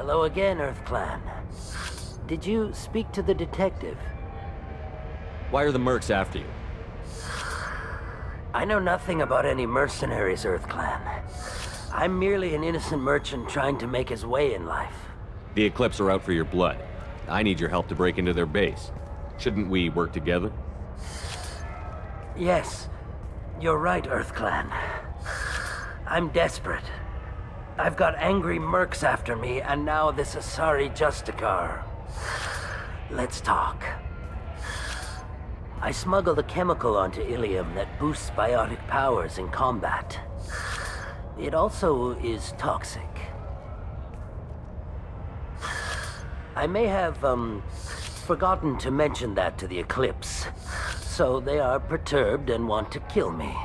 Hello again, Earth Clan. Did you speak to the detective? Why are the mercs after you? I know nothing about any mercenaries, Earth Clan. I'm merely an innocent merchant trying to make his way in life. The Eclipse are out for your blood. I need your help to break into their base. Shouldn't we work together? Yes, you're right, Earth Clan. I'm desperate. I've got angry mercs after me, and now this Asari Justicar. Let's talk. I smuggled a chemical onto Ilium that boosts biotic powers in combat. It also is toxic. I may have, forgotten to mention that to the Eclipse, so they are perturbed and want to kill me.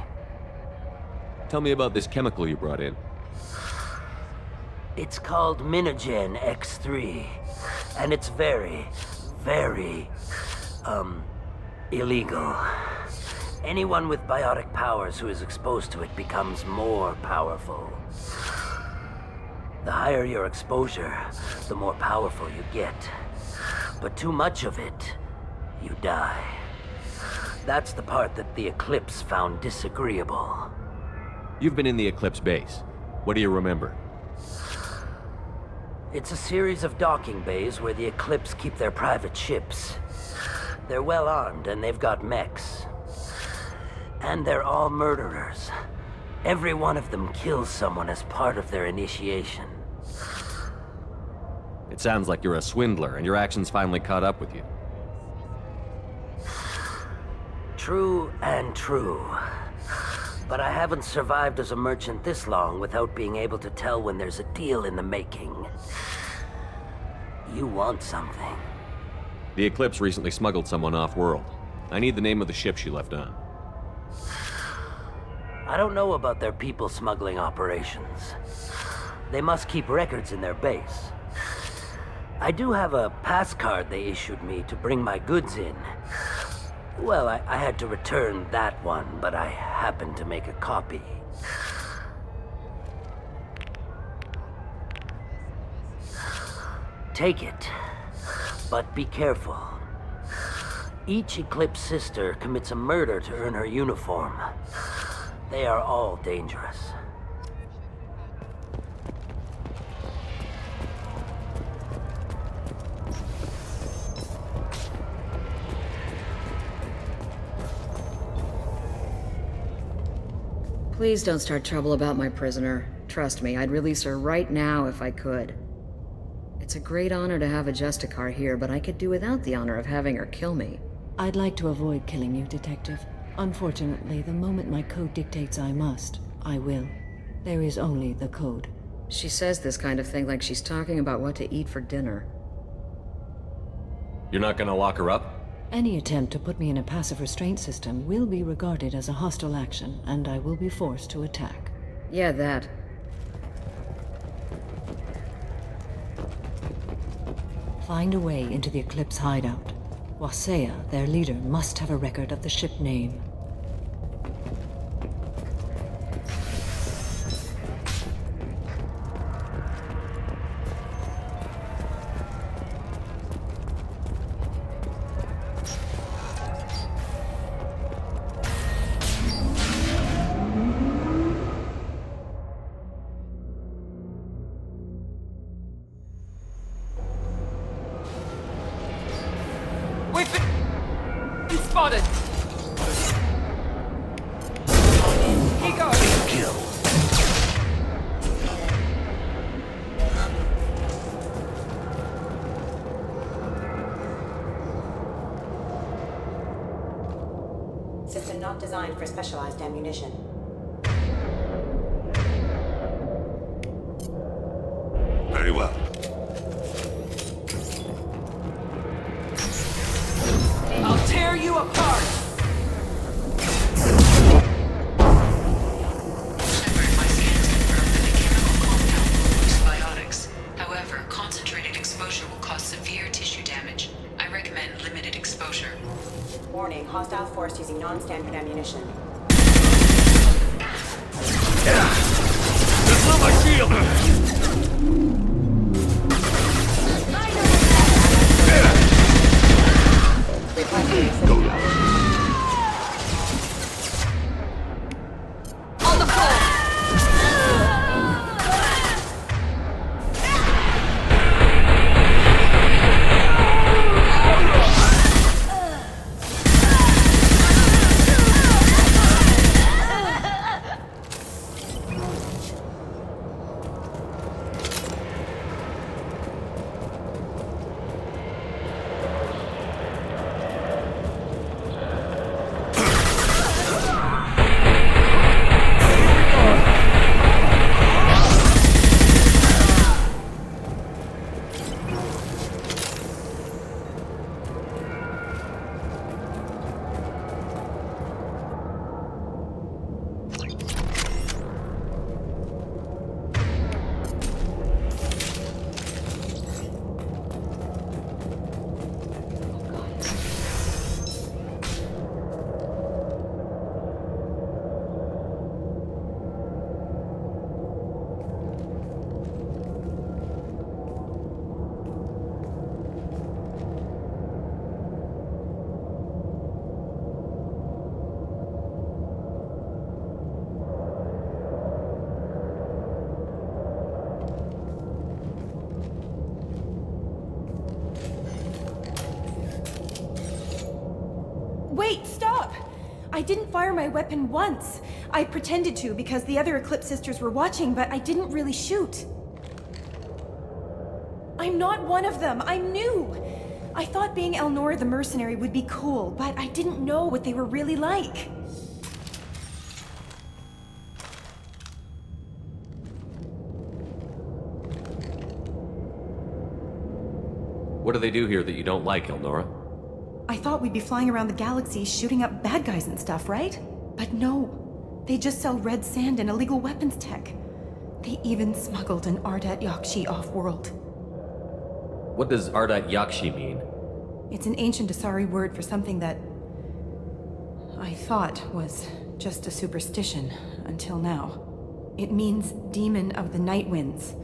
Tell me about this chemical you brought in. It's called Minogen X3, and it's very, very, illegal. Anyone with biotic powers who is exposed to it becomes more powerful. The higher your exposure, the more powerful you get. But too much of it, you die. That's the part that the Eclipse found disagreeable. You've been in the Eclipse base. What do you remember? It's a series of docking bays where the Eclipse keep their private ships. They're well armed and they've got mechs. And they're all murderers. Every one of them kills someone as part of their initiation. It sounds like you're a swindler and your actions finally caught up with you. True and true. But I haven't survived as a merchant this long without being able to tell when there's a deal in the making. You want something. The Eclipse recently smuggled someone off-world. I need the name of the ship she left on. I don't know about their people smuggling operations. They must keep records in their base. I do have a pass card they issued me to bring my goods in. Well, I had to return that one, but I happened to make a copy. Take it, but be careful. Each Eclipse sister commits a murder to earn her uniform. They are all dangerous. Please don't start trouble about my prisoner. Trust me, I'd release her right now if I could. It's a great honor to have a Justicar here, but I could do without the honor of having her kill me. I'd like to avoid killing you, Detective. Unfortunately, the moment my code dictates I must, I will. There is only the code. She says this kind of thing like she's talking about what to eat for dinner. You're not gonna lock her up? Any attempt to put me in a passive restraint system will be regarded as a hostile action, and I will be forced to attack. Yeah, that. Find a way into the Eclipse hideout. Wasea, their leader, must have a record of the ship name. Spotted! He goes! Kill. System not designed for specialized ammunition. Very well. I'll tear you apart! My scans confirm that the chemical compound will boost biotics. However, concentrated exposure will cause severe tissue damage. I recommend limited exposure. Warning, hostile force using non-standard ammunition. That's not my shield! Halcyon Citizens. On the floor! Wait, stop! I didn't fire my weapon once. I pretended to because the other Eclipse sisters were watching, but I didn't really shoot. I'm not one of them. I'm new. I thought being Elnora the mercenary would be cool, but I didn't know what they were really like. What do they do here that you don't like, Elnora? I thought we'd be flying around the galaxy shooting up bad guys and stuff, right? But no. They just sell red sand and illegal weapons tech. They even smuggled an Ardat Yakshi off-world. What does Ardat Yakshi mean? It's an ancient Asari word for something that I thought was just a superstition until now. It means demon of the night winds.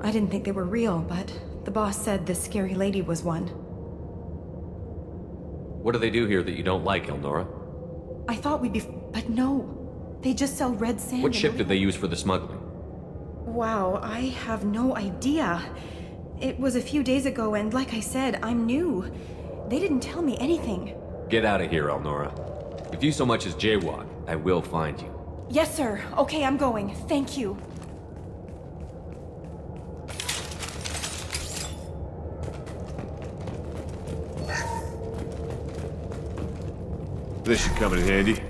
I didn't think they were real, but the boss said this scary lady was one. What do they do here that you don't like, Elnora? I thought we'd be... but no. They just sell red sand. What ship did they use for the smuggling? Wow, I have no idea. It was a few days ago, and like I said, I'm new. They didn't tell me anything. Get out of here, Elnora. If you so much as jaywalk, I will find you. Yes, sir. Okay, I'm going. Thank you. This should come in handy.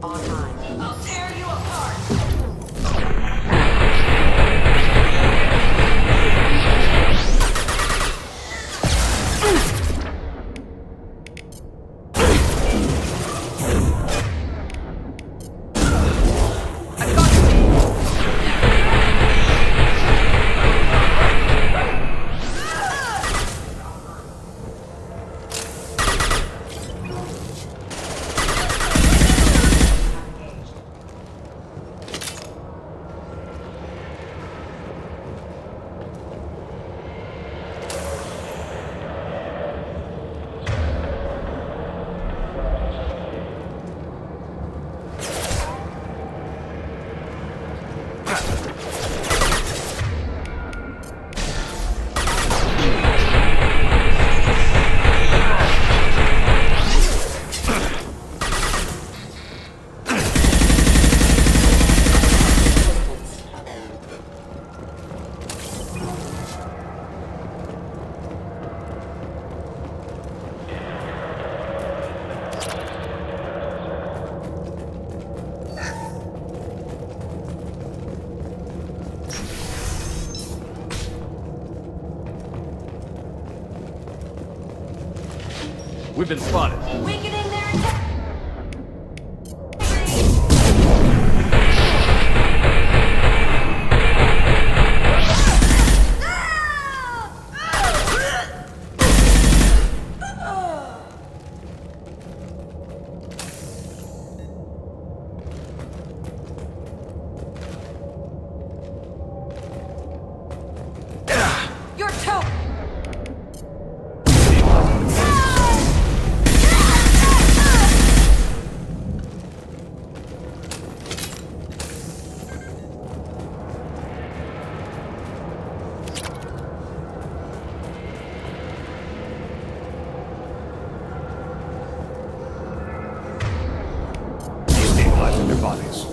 Online. I'll tear you apart! We've been spotted. Weakening their attack! Your toe! Destabilizing their bodies.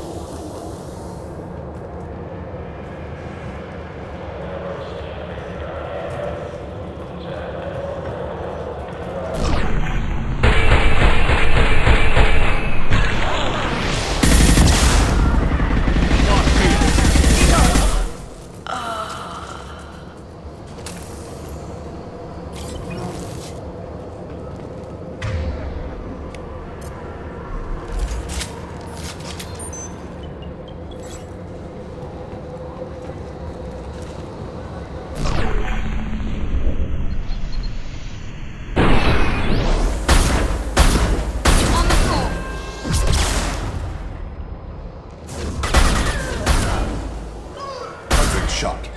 Shot.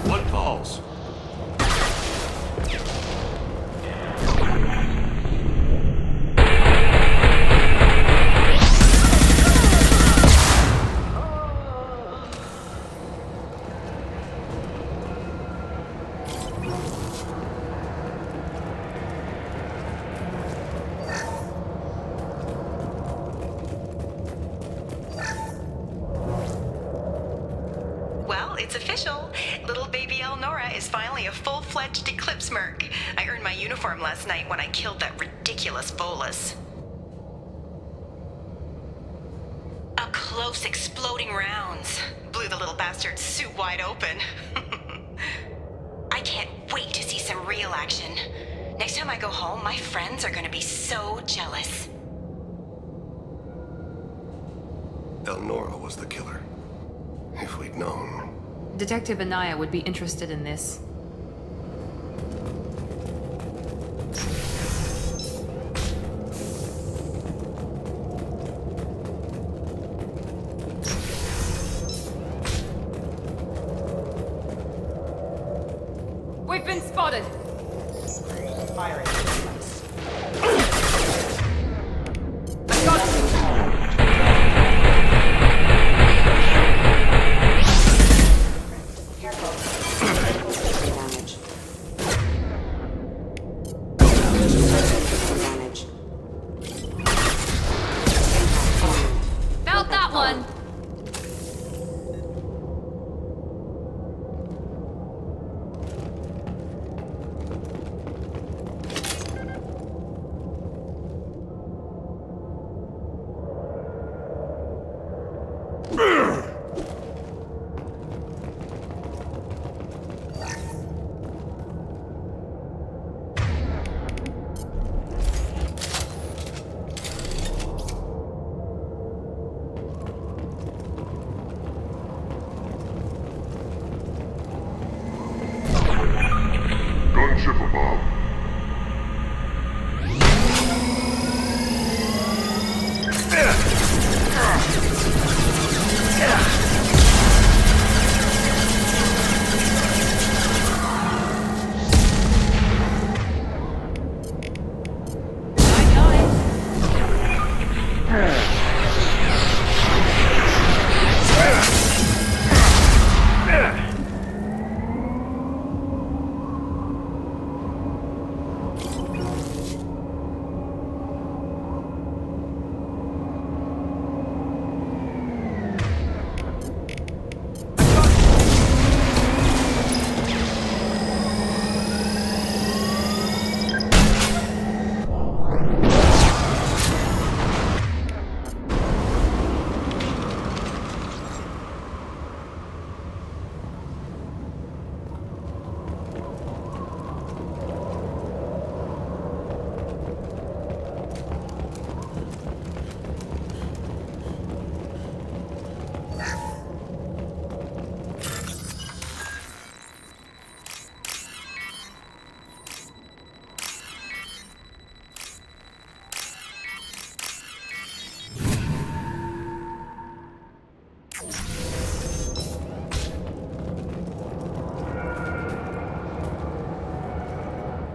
What calls? Well, it's official. Little baby Elnora is finally a full-fledged Eclipse merc. I earned my uniform last night when I killed that ridiculous bolus. Up close exploding rounds. Blew the little bastard's suit wide open. I can't wait to see some real action. Next time I go home, my friends are gonna be so jealous. Elnora was the killer. If we'd known. Detective Anaya would be interested in this. We've been spotted! Firing. I got him! Careful. Damage. Found that one! Gunship above.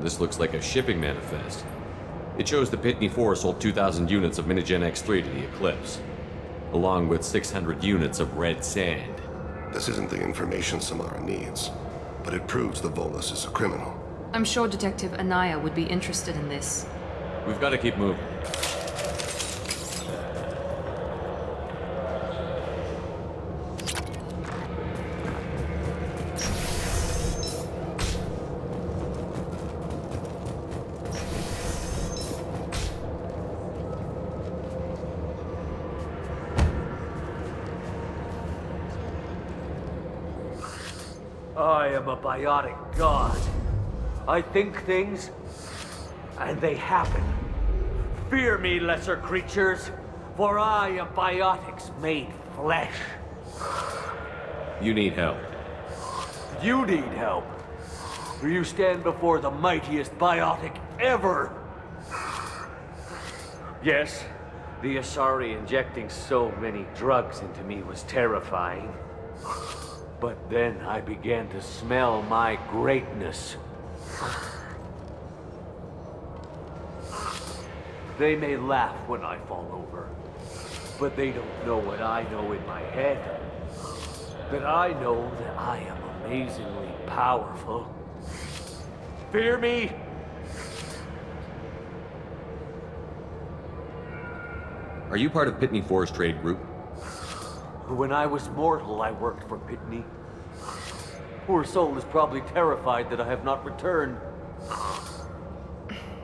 This looks like a shipping manifest. It shows the Pitney 4 sold 2,000 units of Minigen X3 to the Eclipse, along with 600 units of red sand. This isn't the information Samara needs, but it proves the Volus is a criminal. I'm sure Detective Anaya would be interested in this. We've got to keep moving. I am a biotic god. I think things, and they happen. Fear me, lesser creatures, for I am biotics made flesh. You need help. You need help. For you stand before the mightiest biotic ever. Yes, the Asari injecting so many drugs into me was terrifying. But then I began to smell my greatness. They may laugh when I fall over, but they don't know what I know in my head. That I know that I am amazingly powerful. Fear me? Are you part of Pitney 4's trade group? When I was mortal, I worked for Pitney. Poor soul is probably terrified that I have not returned.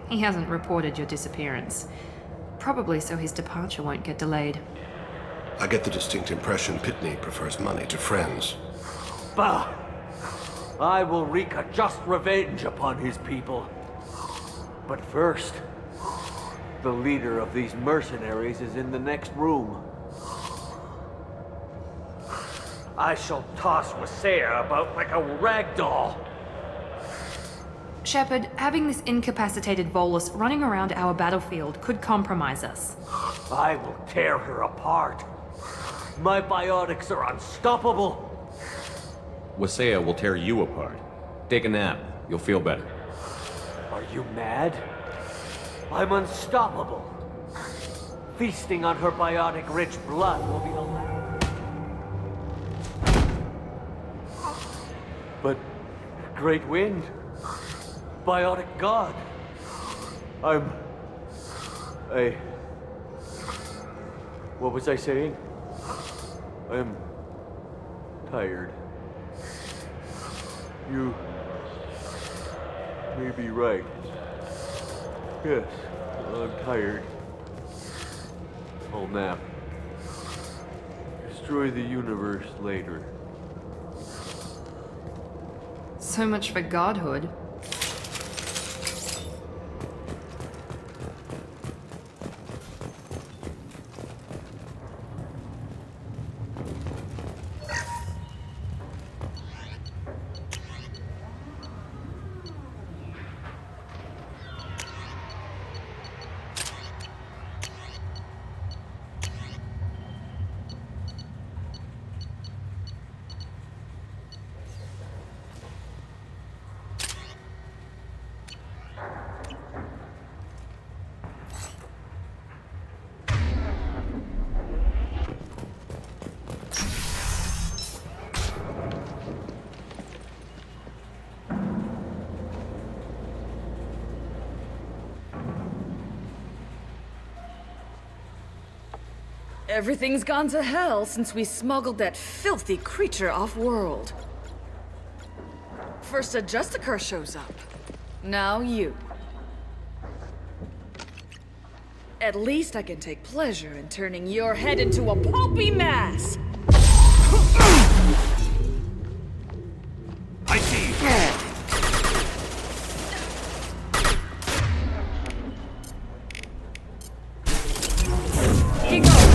He hasn't reported your disappearance. Probably so his departure won't get delayed. I get the distinct impression Pitney prefers money to friends. Bah! I will wreak a just revenge upon his people. But first, the leader of these mercenaries is in the next room. I shall toss Wasea about like a rag doll. Shepard, having this incapacitated Volus running around our battlefield could compromise us. I will tear her apart. My biotics are unstoppable. Wasea will tear you apart. Take a nap. You'll feel better. Are you mad? I'm unstoppable. Feasting on her biotic-rich blood will be the last. But Great Wind, biotic god. What was I saying? I'm tired. You may be right. Yes, I'm tired. I'll nap. Destroy the universe later. So much for godhood. Everything's gone to hell since we smuggled that filthy creature off-world. First a Justicar shows up. Now you. At least I can take pleasure in turning your head into a pulpy mass! I see! Here goes!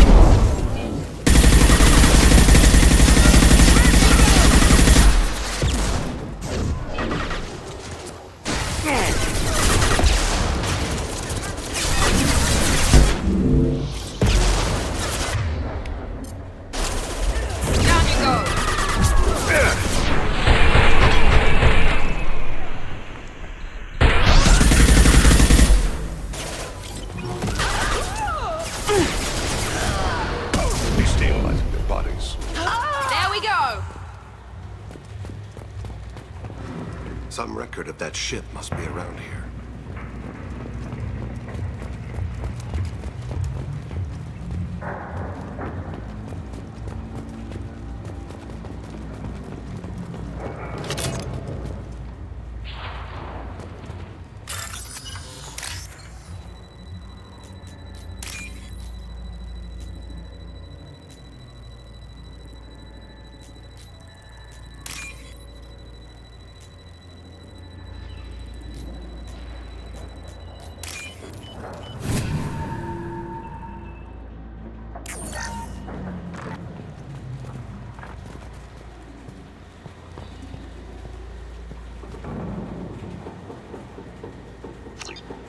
Some record of that ship must be around here.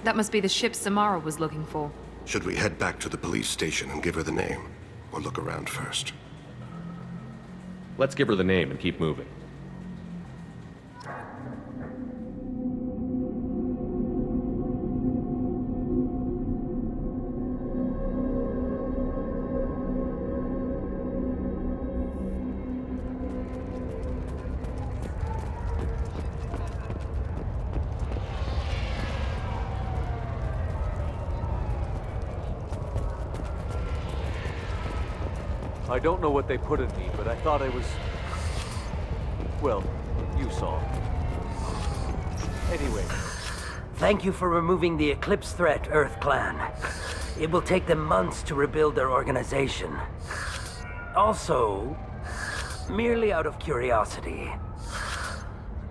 That must be the ship Samara was looking for. Should we head back to the police station and give her the name? Or look around first? Let's give her the name and keep moving. I don't know what they put in me, but I thought I was... well, you saw. Anyway. Thank you for removing the Eclipse threat, Earth Clan. It will take them months to rebuild their organization. Also, merely out of curiosity,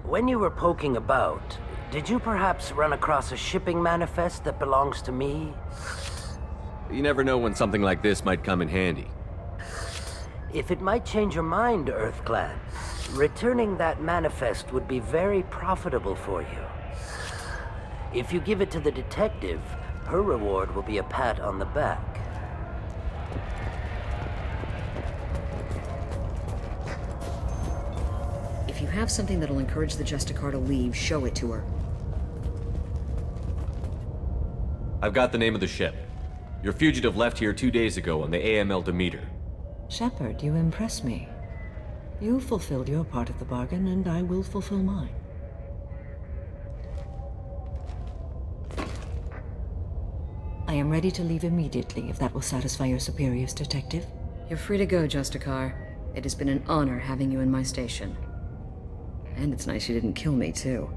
when you were poking about, did you perhaps run across a shipping manifest that belongs to me? You never know when something like this might come in handy. If it might change your mind, Earthclad, returning that manifest would be very profitable for you. If you give it to the detective, her reward will be a pat on the back. If you have something that'll encourage the Justicar to leave, show it to her. I've got the name of the ship. Your fugitive left here 2 days ago on the AML Demeter. Shepard, you impress me. You fulfilled your part of the bargain, and I will fulfill mine. I am ready to leave immediately, if that will satisfy your superiors, Detective. You're free to go, Justicar. It has been an honor having you in my station. And it's nice you didn't kill me, too.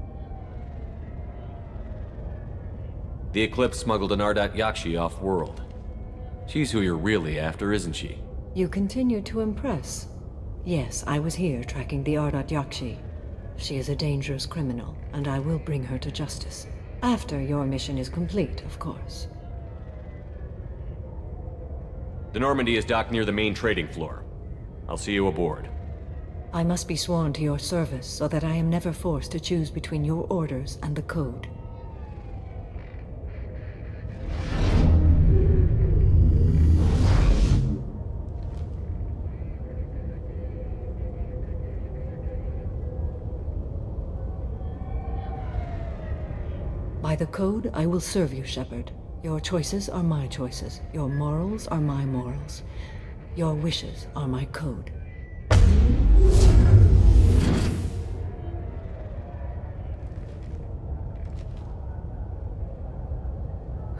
The Eclipse smuggled an Ardat Yakshi off-world. She's who you're really after, isn't she? You continue to impress. Yes, I was here tracking the Ardat Yakshi. She is a dangerous criminal, and I will bring her to justice. After your mission is complete, of course. The Normandy is docked near the main trading floor. I'll see you aboard. I must be sworn to your service so that I am never forced to choose between your orders and the Code. By the Code, I will serve you, Shepard. Your choices are my choices. Your morals are my morals. Your wishes are my code.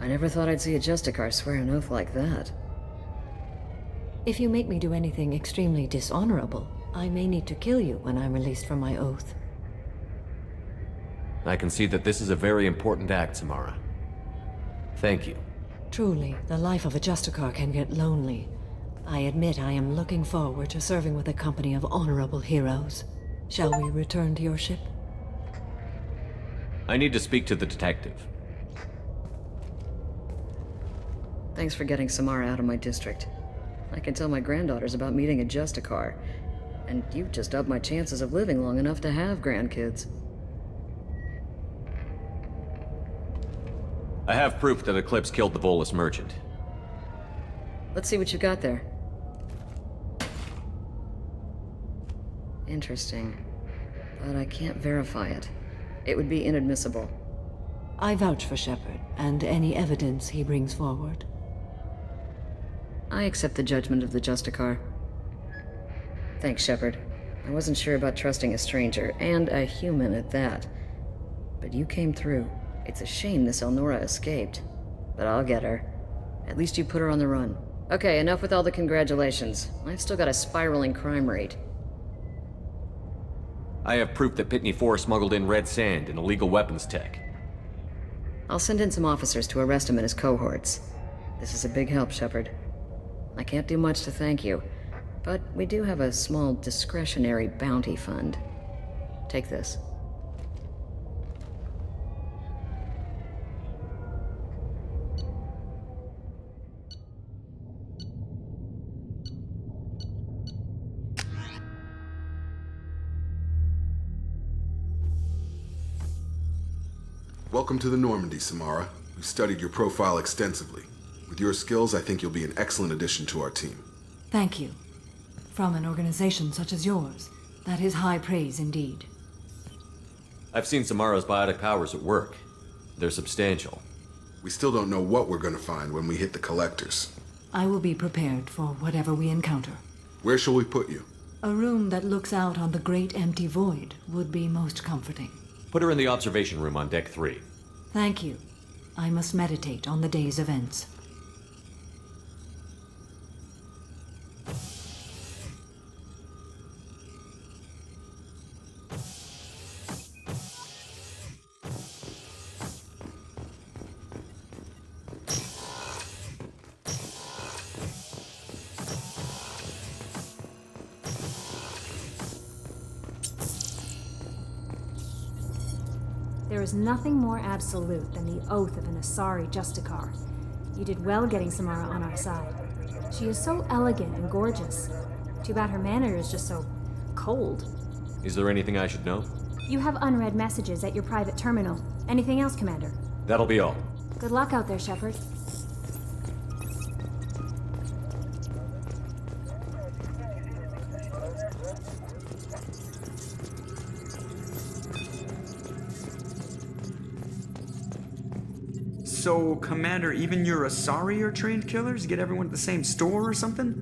I never thought I'd see a Justicar swear an oath like that. If you make me do anything extremely dishonorable, I may need to kill you when I'm released from my oath. I can see that this is a very important act, Samara. Thank you. Truly, the life of a Justicar can get lonely. I admit I am looking forward to serving with a company of honorable heroes. Shall we return to your ship? I need to speak to the detective. Thanks for getting Samara out of my district. I can tell my granddaughters about meeting a Justicar, and you've just upped my chances of living long enough to have grandkids. I have proof that Eclipse killed the Volus merchant. Let's see what you got there. Interesting. But I can't verify it. It would be inadmissible. I vouch for Shepard, and any evidence he brings forward. I accept the judgment of the Justicar. Thanks, Shepard. I wasn't sure about trusting a stranger, and a human at that. But you came through. It's a shame this Elnora escaped. But I'll get her. At least you put her on the run. Okay, enough with all the congratulations. I've still got a spiraling crime rate. I have proof that P22 smuggled in red sand and illegal weapons tech. I'll send in some officers to arrest him and his cohorts. This is a big help, Shepard. I can't do much to thank you, but we do have a small discretionary bounty fund. Take this. Welcome to the Normandy, Samara. We've studied your profile extensively. With your skills, I think you'll be an excellent addition to our team. Thank you. From an organization such as yours, that is high praise indeed. I've seen Samara's biotic powers at work. They're substantial. We still don't know what we're going to find when we hit the collectors. I will be prepared for whatever we encounter. Where shall we put you? A room that looks out on the great empty void would be most comforting. Put her in the observation room on Deck 3. Thank you. I must meditate on the day's events. There is nothing more absolute than the oath of an Asari Justicar. You did well getting Samara on our side. She is so elegant and gorgeous. Too bad her manner is just so cold. Is there anything I should know? You have unread messages at your private terminal. Anything else, Commander? That'll be all. Good luck out there, Shepard. So, Commander, even your Asari are trained killers? Get everyone at the same store or something?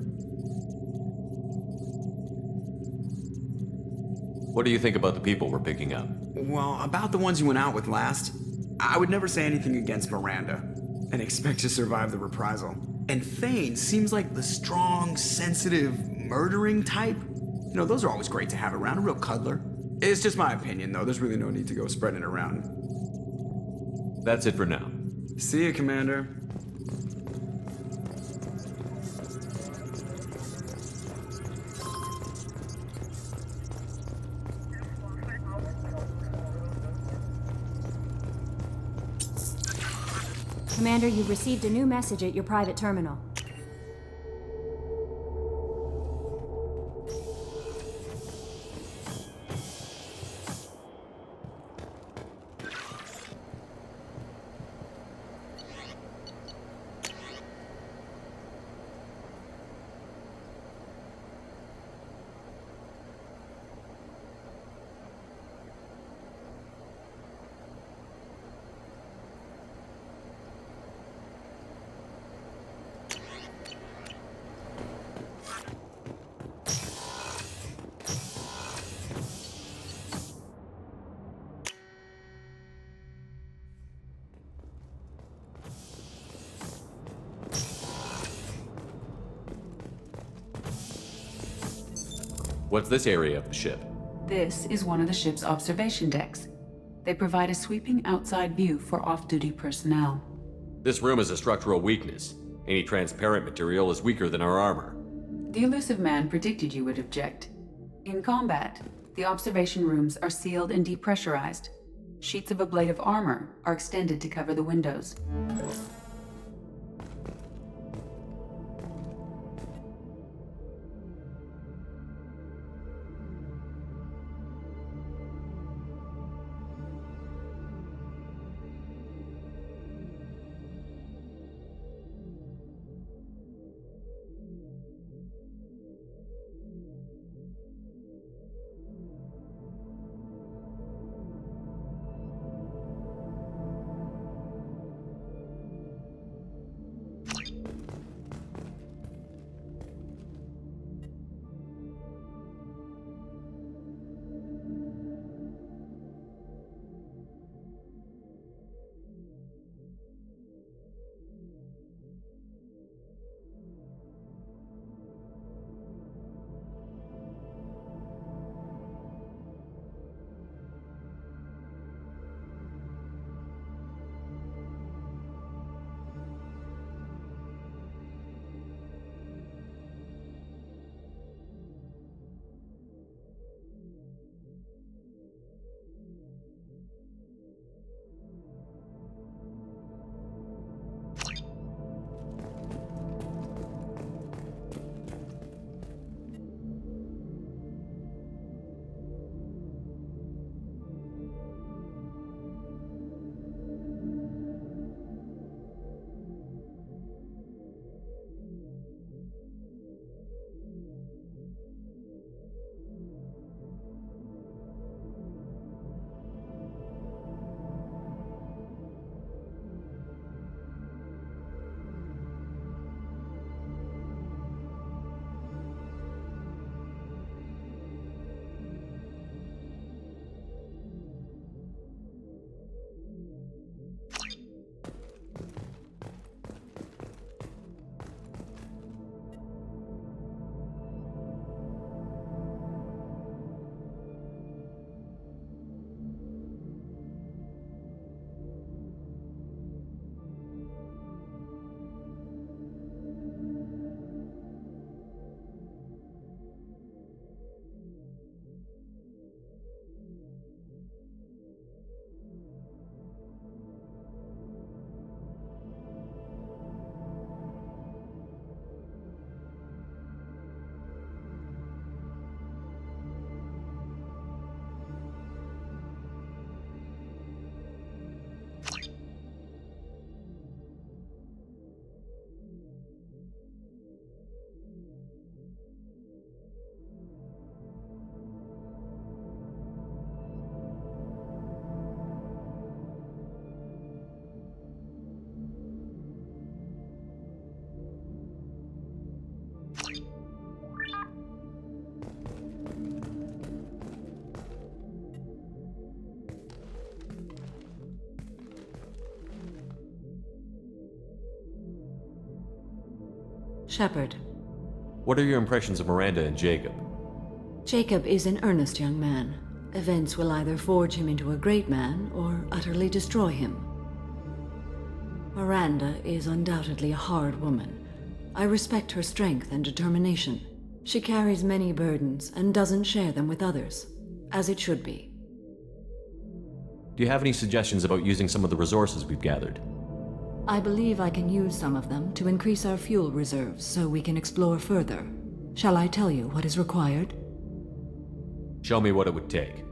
What do you think about the people we're picking up? Well, about the ones you went out with last, I would never say anything against Miranda, and expect to survive the reprisal. And Thane seems like the strong, sensitive, murdering type. You know, those are always great to have around, a real cuddler. It's just my opinion, though. There's really no need to go spreading it around. That's it for now. See you, Commander. Commander, you've received a new message at your private terminal. What's this area of the ship? This is one of the ship's observation decks. They provide a sweeping outside view for off-duty personnel. This room is a structural weakness. Any transparent material is weaker than our armor. The elusive man predicted you would object. In combat, the observation rooms are sealed and depressurized. Sheets of ablative armor are extended to cover the windows. Shepard. What are your impressions of Miranda and Jacob? Jacob is an earnest young man. Events will either forge him into a great man or utterly destroy him. Miranda is undoubtedly a hard woman. I respect her strength and determination. She carries many burdens and doesn't share them with others, as it should be. Do you have any suggestions about using some of the resources we've gathered? I believe I can use some of them to increase our fuel reserves so we can explore further. Shall I tell you what is required? Show me what it would take.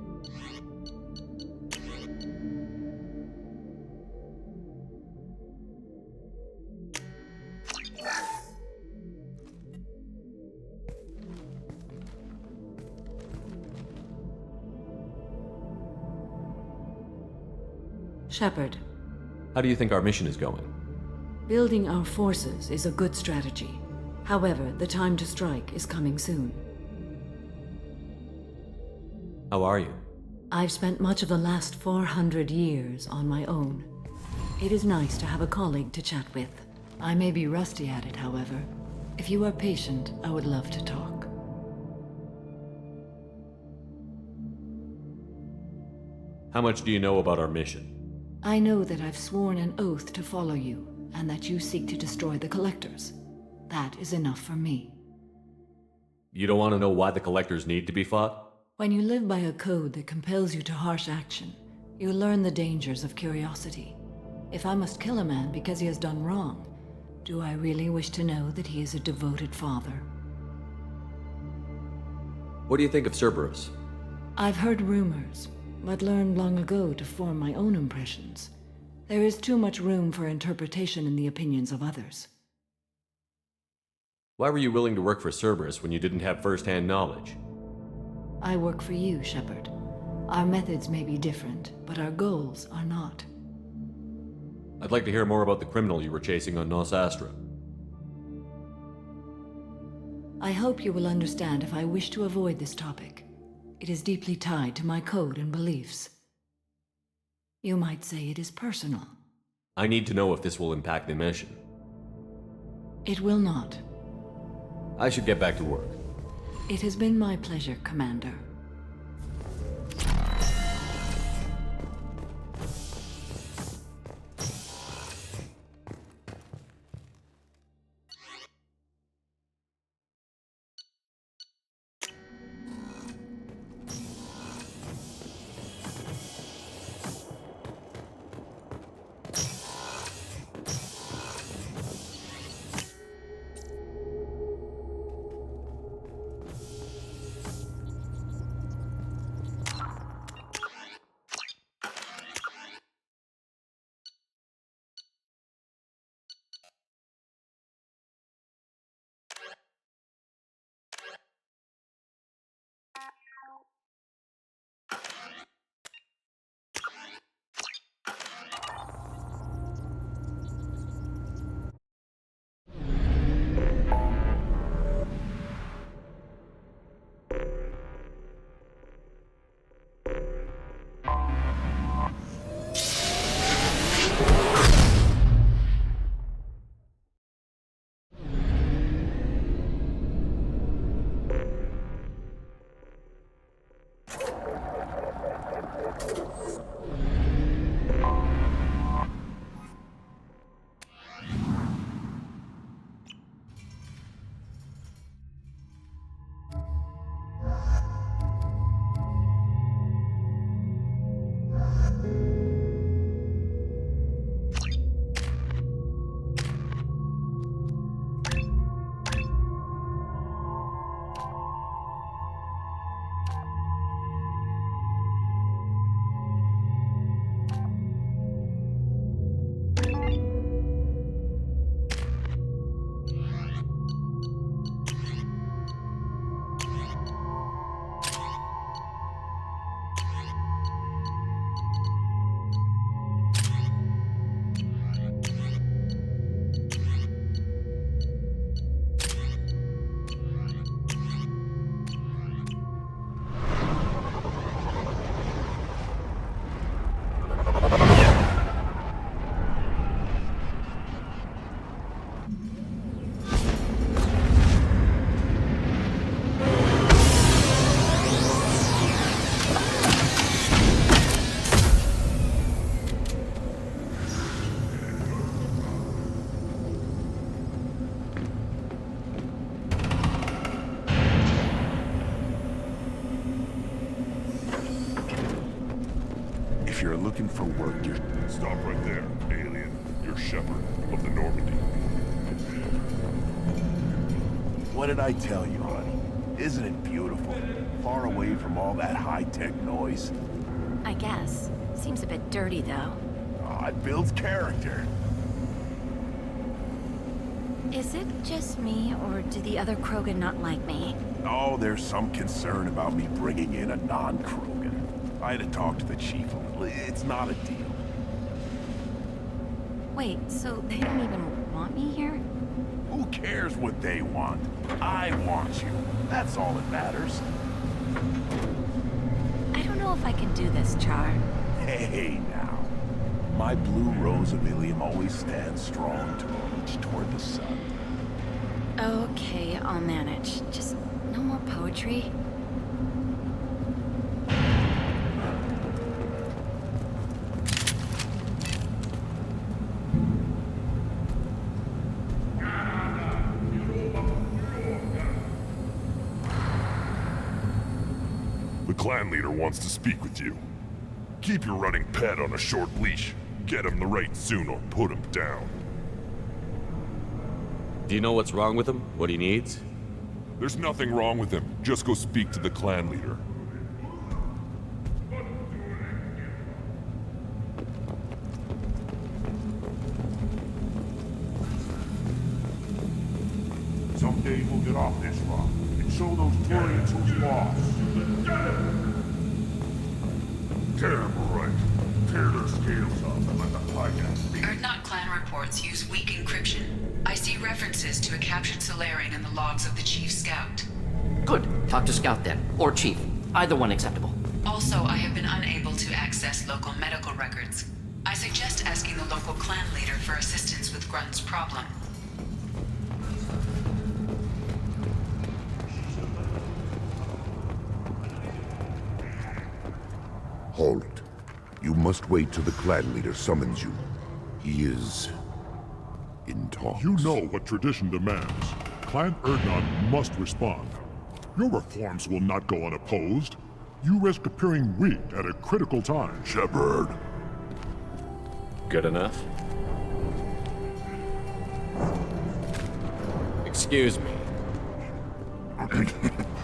Shepard. How do you think our mission is going? Building our forces is a good strategy. However, the time to strike is coming soon. How are you? I've spent much of the last 400 years on my own. It is nice to have a colleague to chat with. I may be rusty at it, however. If you are patient, I would love to talk. How much do you know about our mission? I know that I've sworn an oath to follow you, and that you seek to destroy the Collectors. That is enough for me. You don't want to know why the Collectors need to be fought? When you live by a code that compels you to harsh action, you learn the dangers of curiosity. If I must kill a man because he has done wrong, do I really wish to know that he is a devoted father? What do you think of Cerberus? I've heard rumors, but learned long ago to form my own impressions. There is too much room for interpretation in the opinions of others. Why were you willing to work for Cerberus when you didn't have first-hand knowledge? I work for you, Shepard. Our methods may be different, but our goals are not. I'd like to hear more about the criminal you were chasing on Nos Astra. I hope you will understand if I wish to avoid this topic. It is deeply tied to my code and beliefs. You might say it is personal. I need to know if this will impact the mission. It will not. I should get back to work. It has been my pleasure, Commander. you're looking for work, you're... Stop right there, alien. You're Shepard of the Normandy. What did I tell you, honey? Isn't it beautiful? Far away from all that high-tech noise. I guess. Seems a bit dirty, though. Oh, it builds character. Is it just me, or do the other Krogan not like me? Oh, there's some concern about me bringing in a non-Krogan. I had to talk to the chief a little. It's not a deal. Wait, so they don't even want me here? Who cares what they want? I want you. That's all that matters. I don't know if I can do this, Char. Hey, now. My blue rose of ilium always stands strong to reach toward the sun. Okay, I'll manage. Just no more poetry. The clan leader wants to speak with you. Keep your running pet on a short leash. Get him the right soon or put him down. Do you know what's wrong with him? What he needs? There's nothing wrong with him. Just go speak to the clan leader. Someday we'll get off this rock and show those Turians who's lost. Tear him right. Tear their scales off and let the podcast be. Erdnot clan reports use weak encryption. I see references to a captured Solarian in the logs of the Chief Scout. Good. Talk to Scout then. Or Chief. Either one acceptable. Also, I have been unable to access local medical records. I suggest asking the local clan leader for assistance with Grunt's problem. Hold it. You must wait till the clan leader summons you. He is... in talks. You know what tradition demands. Clan Erdnot must respond. Your reforms will not go unopposed. You risk appearing weak at a critical time. Shepard. Good enough? Excuse me. Out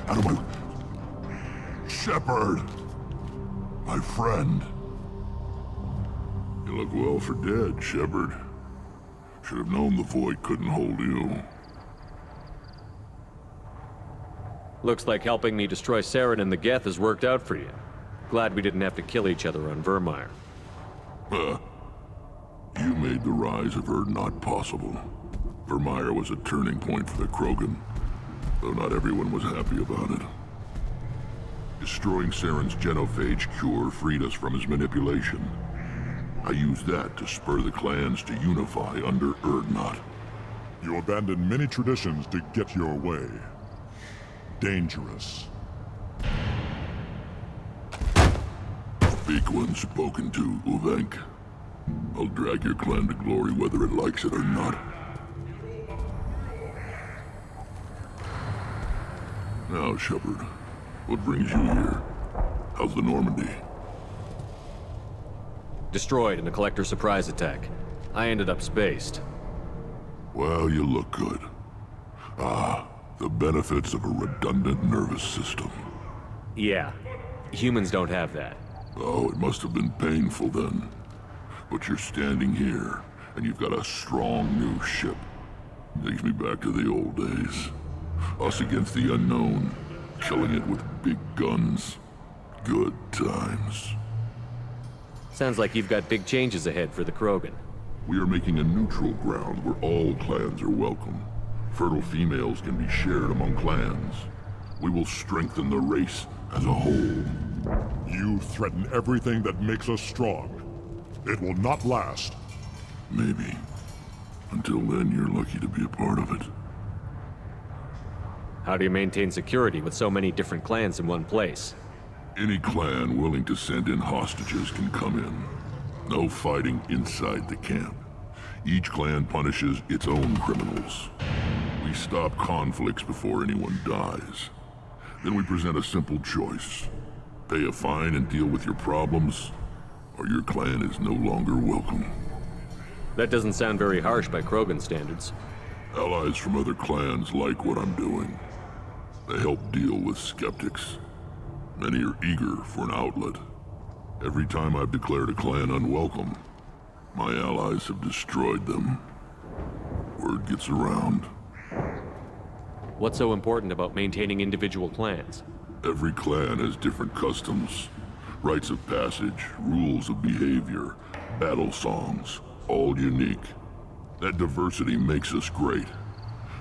of my... Shepard! My friend. You look well for dead, Shepard. Should have known the void couldn't hold you. Looks like helping me destroy Saren and the Geth has worked out for you. Glad we didn't have to kill each other on Vermeer. You made the rise of Erdnot possible. Vermeer was a turning point for the Krogan, though not everyone was happy about it. Destroying Saren's genophage cure freed us from his manipulation. I used that to spur the clans to unify under Erdnot. You abandoned many traditions to get your way. Dangerous. Speak when spoken to, Uvenk. I'll drag your clan to glory whether it likes it or not. Now, Shepard, what brings you here? How's the Normandy? Destroyed in a Collector surprise attack. I ended up spaced. Well, you look good. Ah, the benefits of a redundant nervous system. Yeah. Humans don't have that. Oh, it must have been painful then. But you're standing here, and you've got a strong new ship. Takes me back to the old days. Us against the unknown, killing it with big guns. Good times. Sounds like you've got big changes ahead for the Krogan. We are making a neutral ground where all clans are welcome. Fertile females can be shared among clans. We will strengthen the race as a whole. You threaten everything that makes us strong. It will not last. Maybe. Until then, you're lucky to be a part of it. How do you maintain security with so many different clans in one place? Any clan willing to send in hostages can come in. No fighting inside the camp. Each clan punishes its own criminals. We stop conflicts before anyone dies. Then we present a simple choice. Pay a fine and deal with your problems, or your clan is no longer welcome. That doesn't sound very harsh by Krogan standards. Allies from other clans like what I'm doing. They help deal with skeptics. Many are eager for an outlet. Every time I've declared a clan unwelcome, my allies have destroyed them. Word gets around. What's so important about maintaining individual clans? Every clan has different customs, rites of passage, rules of behavior, battle songs, all unique. That diversity makes us great.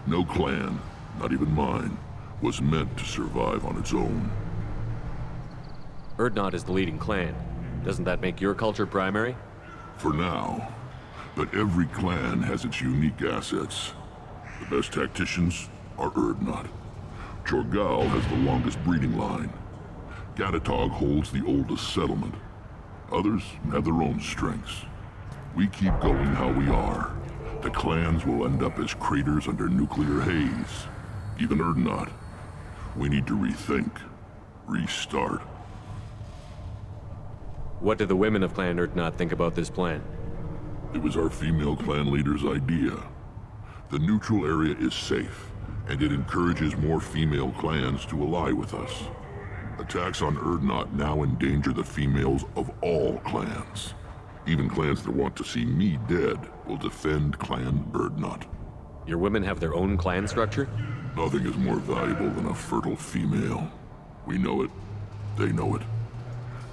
No clan, not even mine, was meant to survive on its own. Urdnot is the leading clan. Doesn't that make your culture primary? For now. But every clan has its unique assets. The best tacticians are Urdnot. Jorgal has the longest breeding line. Gatatog holds the oldest settlement. Others have their own strengths. We keep going how we are. The clans will end up as craters under nuclear haze. Even Urdnot. We need to rethink. Restart. What do the women of Clan Urdnot think about this plan? It was our female clan leader's idea. The neutral area is safe, and it encourages more female clans to ally with us. Attacks on Urdnot now endanger the females of all clans. Even clans that want to see me dead will defend Clan Urdnot. Your women have their own clan structure? Nothing is more valuable than a fertile female. We know it. They know it.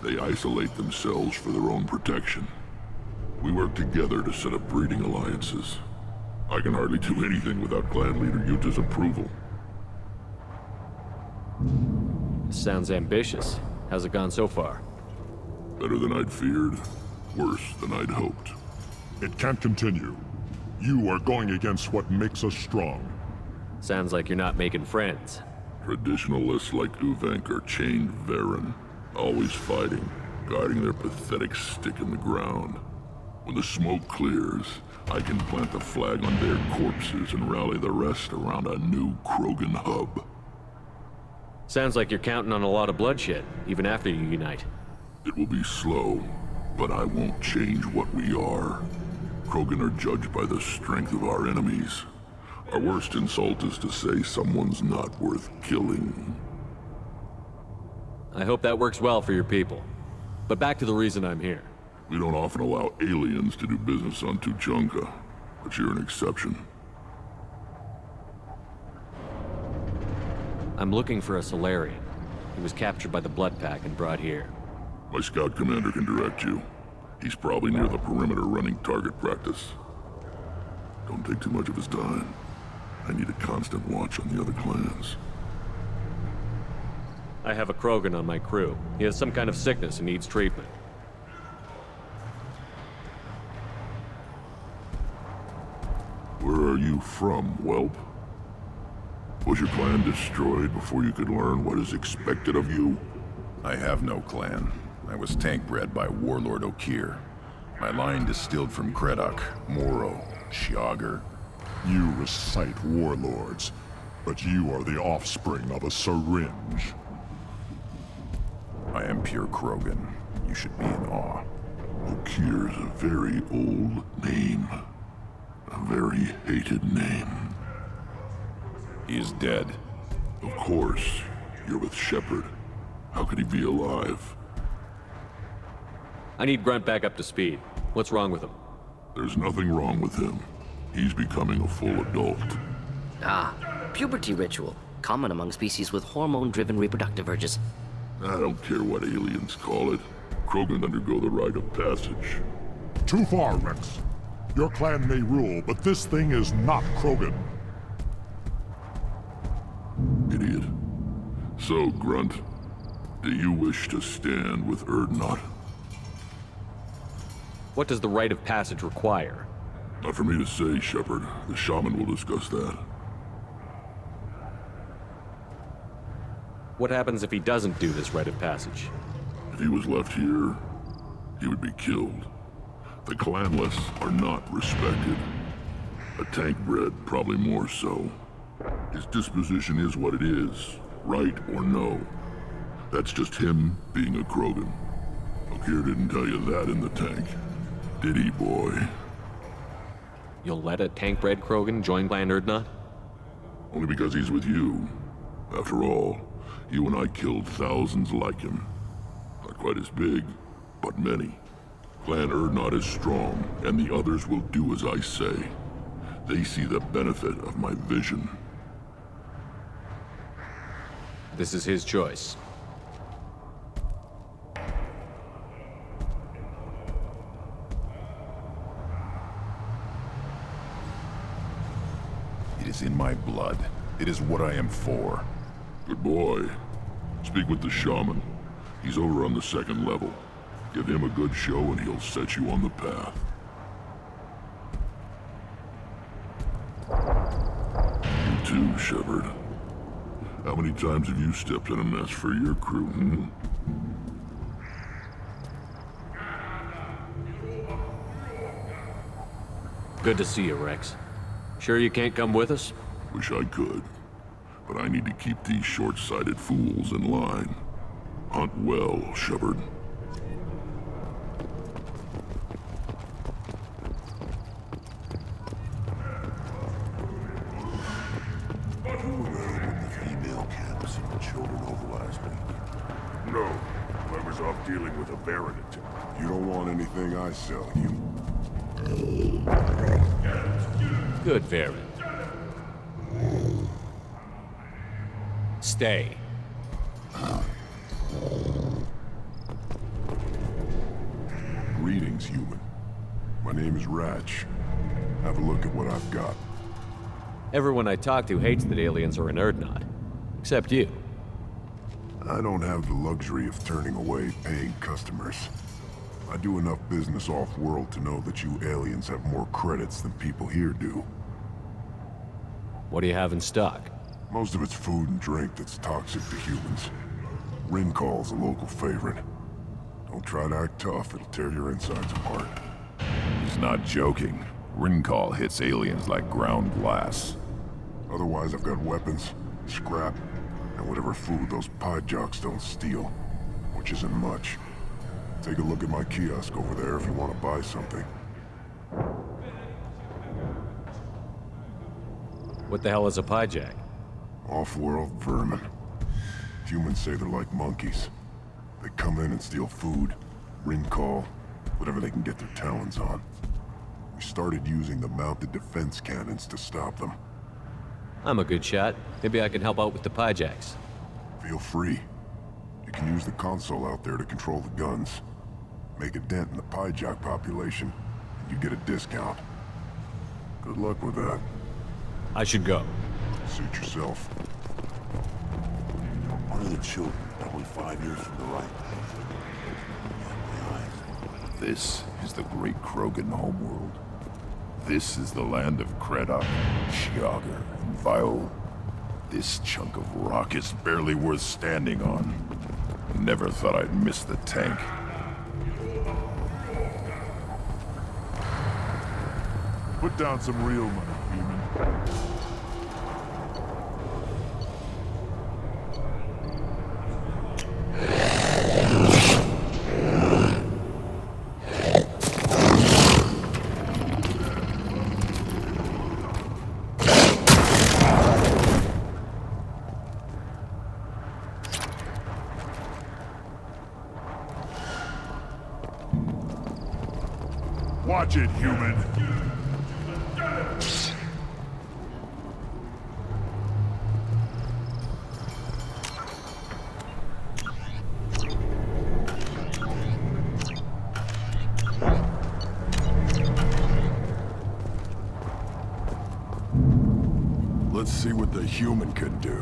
They isolate themselves for their own protection. We work together to set up breeding alliances. I can hardly do anything without clan leader Yuta's approval. Sounds ambitious. How's it gone so far? Better than I'd feared. Worse than I'd hoped. It can't continue. You are going against what makes us strong. Sounds like you're not making friends. Traditionalists like Uvenk are chained Varen, always fighting, guarding their pathetic stick in the ground. When the smoke clears, I can plant the flag on their corpses and rally the rest around a new Krogan hub. Sounds like you're counting on a lot of bloodshed, even after you unite. It will be slow, but I won't change what we are. Krogan are judged by the strength of our enemies. Our worst insult is to say someone's not worth killing. I hope that works well for your people. But back to the reason I'm here. We don't often allow aliens to do business on Tuchanka, but you're an exception. I'm looking for a Solarian. He was captured by the Blood Pack and brought here. My scout commander can direct you. He's probably near the perimeter running target practice. Don't take too much of his time. I need a constant watch on the other clans. I have a Krogan on my crew. He has some kind of sickness and needs treatment. Where are you from, whelp? Was your clan destroyed before you could learn what is expected of you? I have no clan. I was tank bred by Warlord Okir. My line distilled from Kredok, Moro, Shiagar. You recite warlords, but you are the offspring of a syringe. I am pure Krogan. You should be in awe. Okir is a very old name. A very hated name. He is dead. Of course. You're with Shepard. How could he be alive? I need Grunt back up to speed. What's wrong with him? There's nothing wrong with him. He's becoming a full adult. Ah, puberty ritual. Common among species with hormone-driven reproductive urges. I don't care what aliens call it. Krogan undergo the rite of passage. Too far, Rex. Your clan may rule, but this thing is not Krogan. Idiot. So, Grunt, do you wish to stand with Urdnot? What does the rite of passage require? Not for me to say, Shepard. The shaman will discuss that. What happens if he doesn't do this rite of passage? If he was left here, he would be killed. The clanless are not respected. A tank bred, probably more so. His disposition is what it is, right or no. That's just him being a Krogan. Okier didn't tell you that in the tank, did he, boy? You'll let a tank-bred Krogan join Clan Erdnot? Only because he's with you. After all, you and I killed thousands like him. Not quite as big, but many. Clan Erdnot is strong, and the others will do as I say. They see the benefit of my vision. This is his choice. It is in my blood. It is what I am for. Good boy. Speak with the shaman. He's over on the second level. Give him a good show and he'll set you on the path. You too, Shepard. How many times have you stepped in a mess for your crew, hmm? Good to see you, Rex. Sure you can't come with us? Wish I could. But I need to keep these short-sighted fools in line. Hunt well, Shepard. No, I was off dealing with a Baron attack. You don't want anything I sell you. Good, Varen. Stay. Greetings, human. My name is Ratch. Have a look at what I've got. Everyone I talk to hates that aliens are in Erdnot. Except you. I don't have the luxury of turning away paying customers. I do enough business off-world to know that you aliens have more credits than people here do. What do you have in stock? Most of it's food and drink that's toxic to humans. Rincall's a local favorite. Don't try to act tough, it'll tear your insides apart. He's not joking. Rincall hits aliens like ground glass. Otherwise, I've got weapons, scrap, and whatever food those pie jocks don't steal, which isn't much. Take a look at my kiosk over there if you want to buy something. What the hell is a piejack? Off-world vermin. Humans say they're like monkeys. They come in and steal food, Rincall, whatever they can get their talons on. We started using the mounted defense cannons to stop them. I'm a good shot. Maybe I can help out with the piejacks. Feel free. You can use the console out there to control the guns. Make a dent in the piejack population, and you get a discount. Good luck with that. I should go. Suit yourself. One of the children, probably 5 years from the right. This is the great Krogan homeworld. This is the land of Creddock, Shiagar, and Vile. This chunk of rock is barely worth standing on. Never thought I'd miss the tank. Put down some real money, human. Watch it, human! Let's see what the human can do.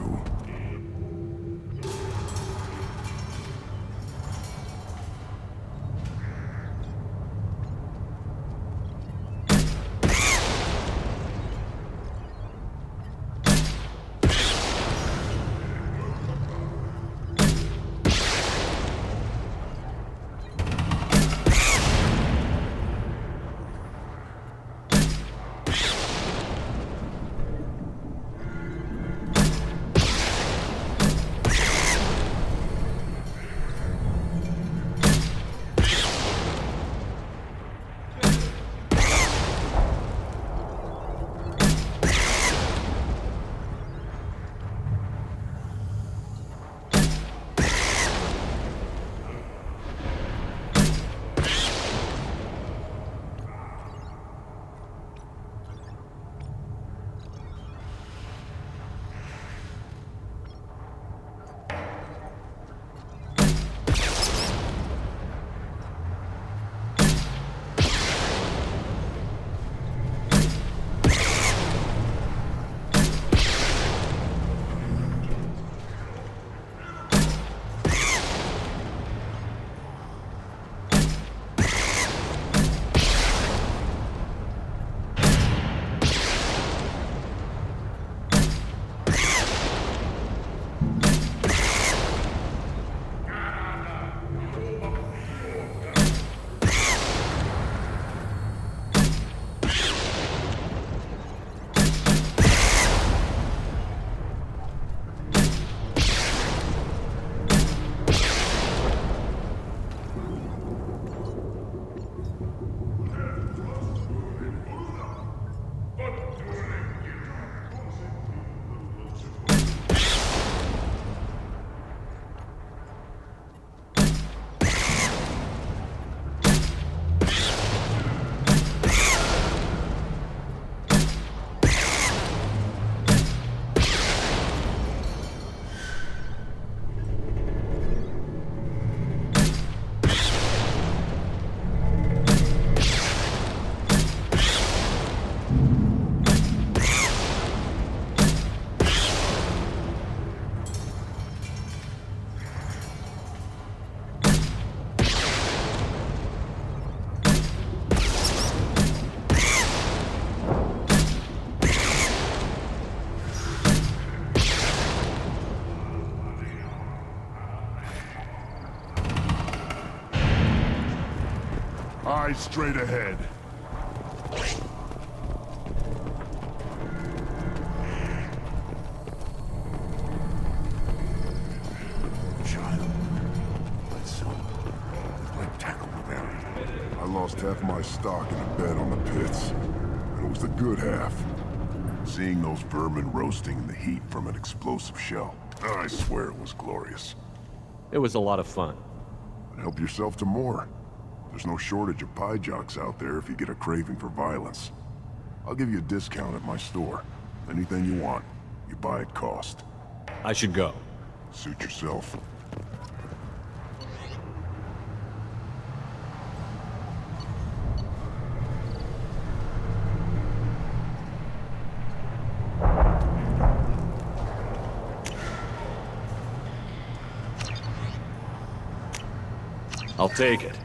Eyes straight ahead. Child. Let's tackle the man. I lost half my stock in a bet on the pits, and it was the good half. Seeing those vermin roasting in the heat from an explosive shell, I swear it was glorious. It was a lot of fun. And help yourself to more. There's no shortage of pie jocks out there if you get a craving for violence. I'll give you a discount at my store. Anything you want, you buy at cost. I should go. Suit yourself. I'll take it.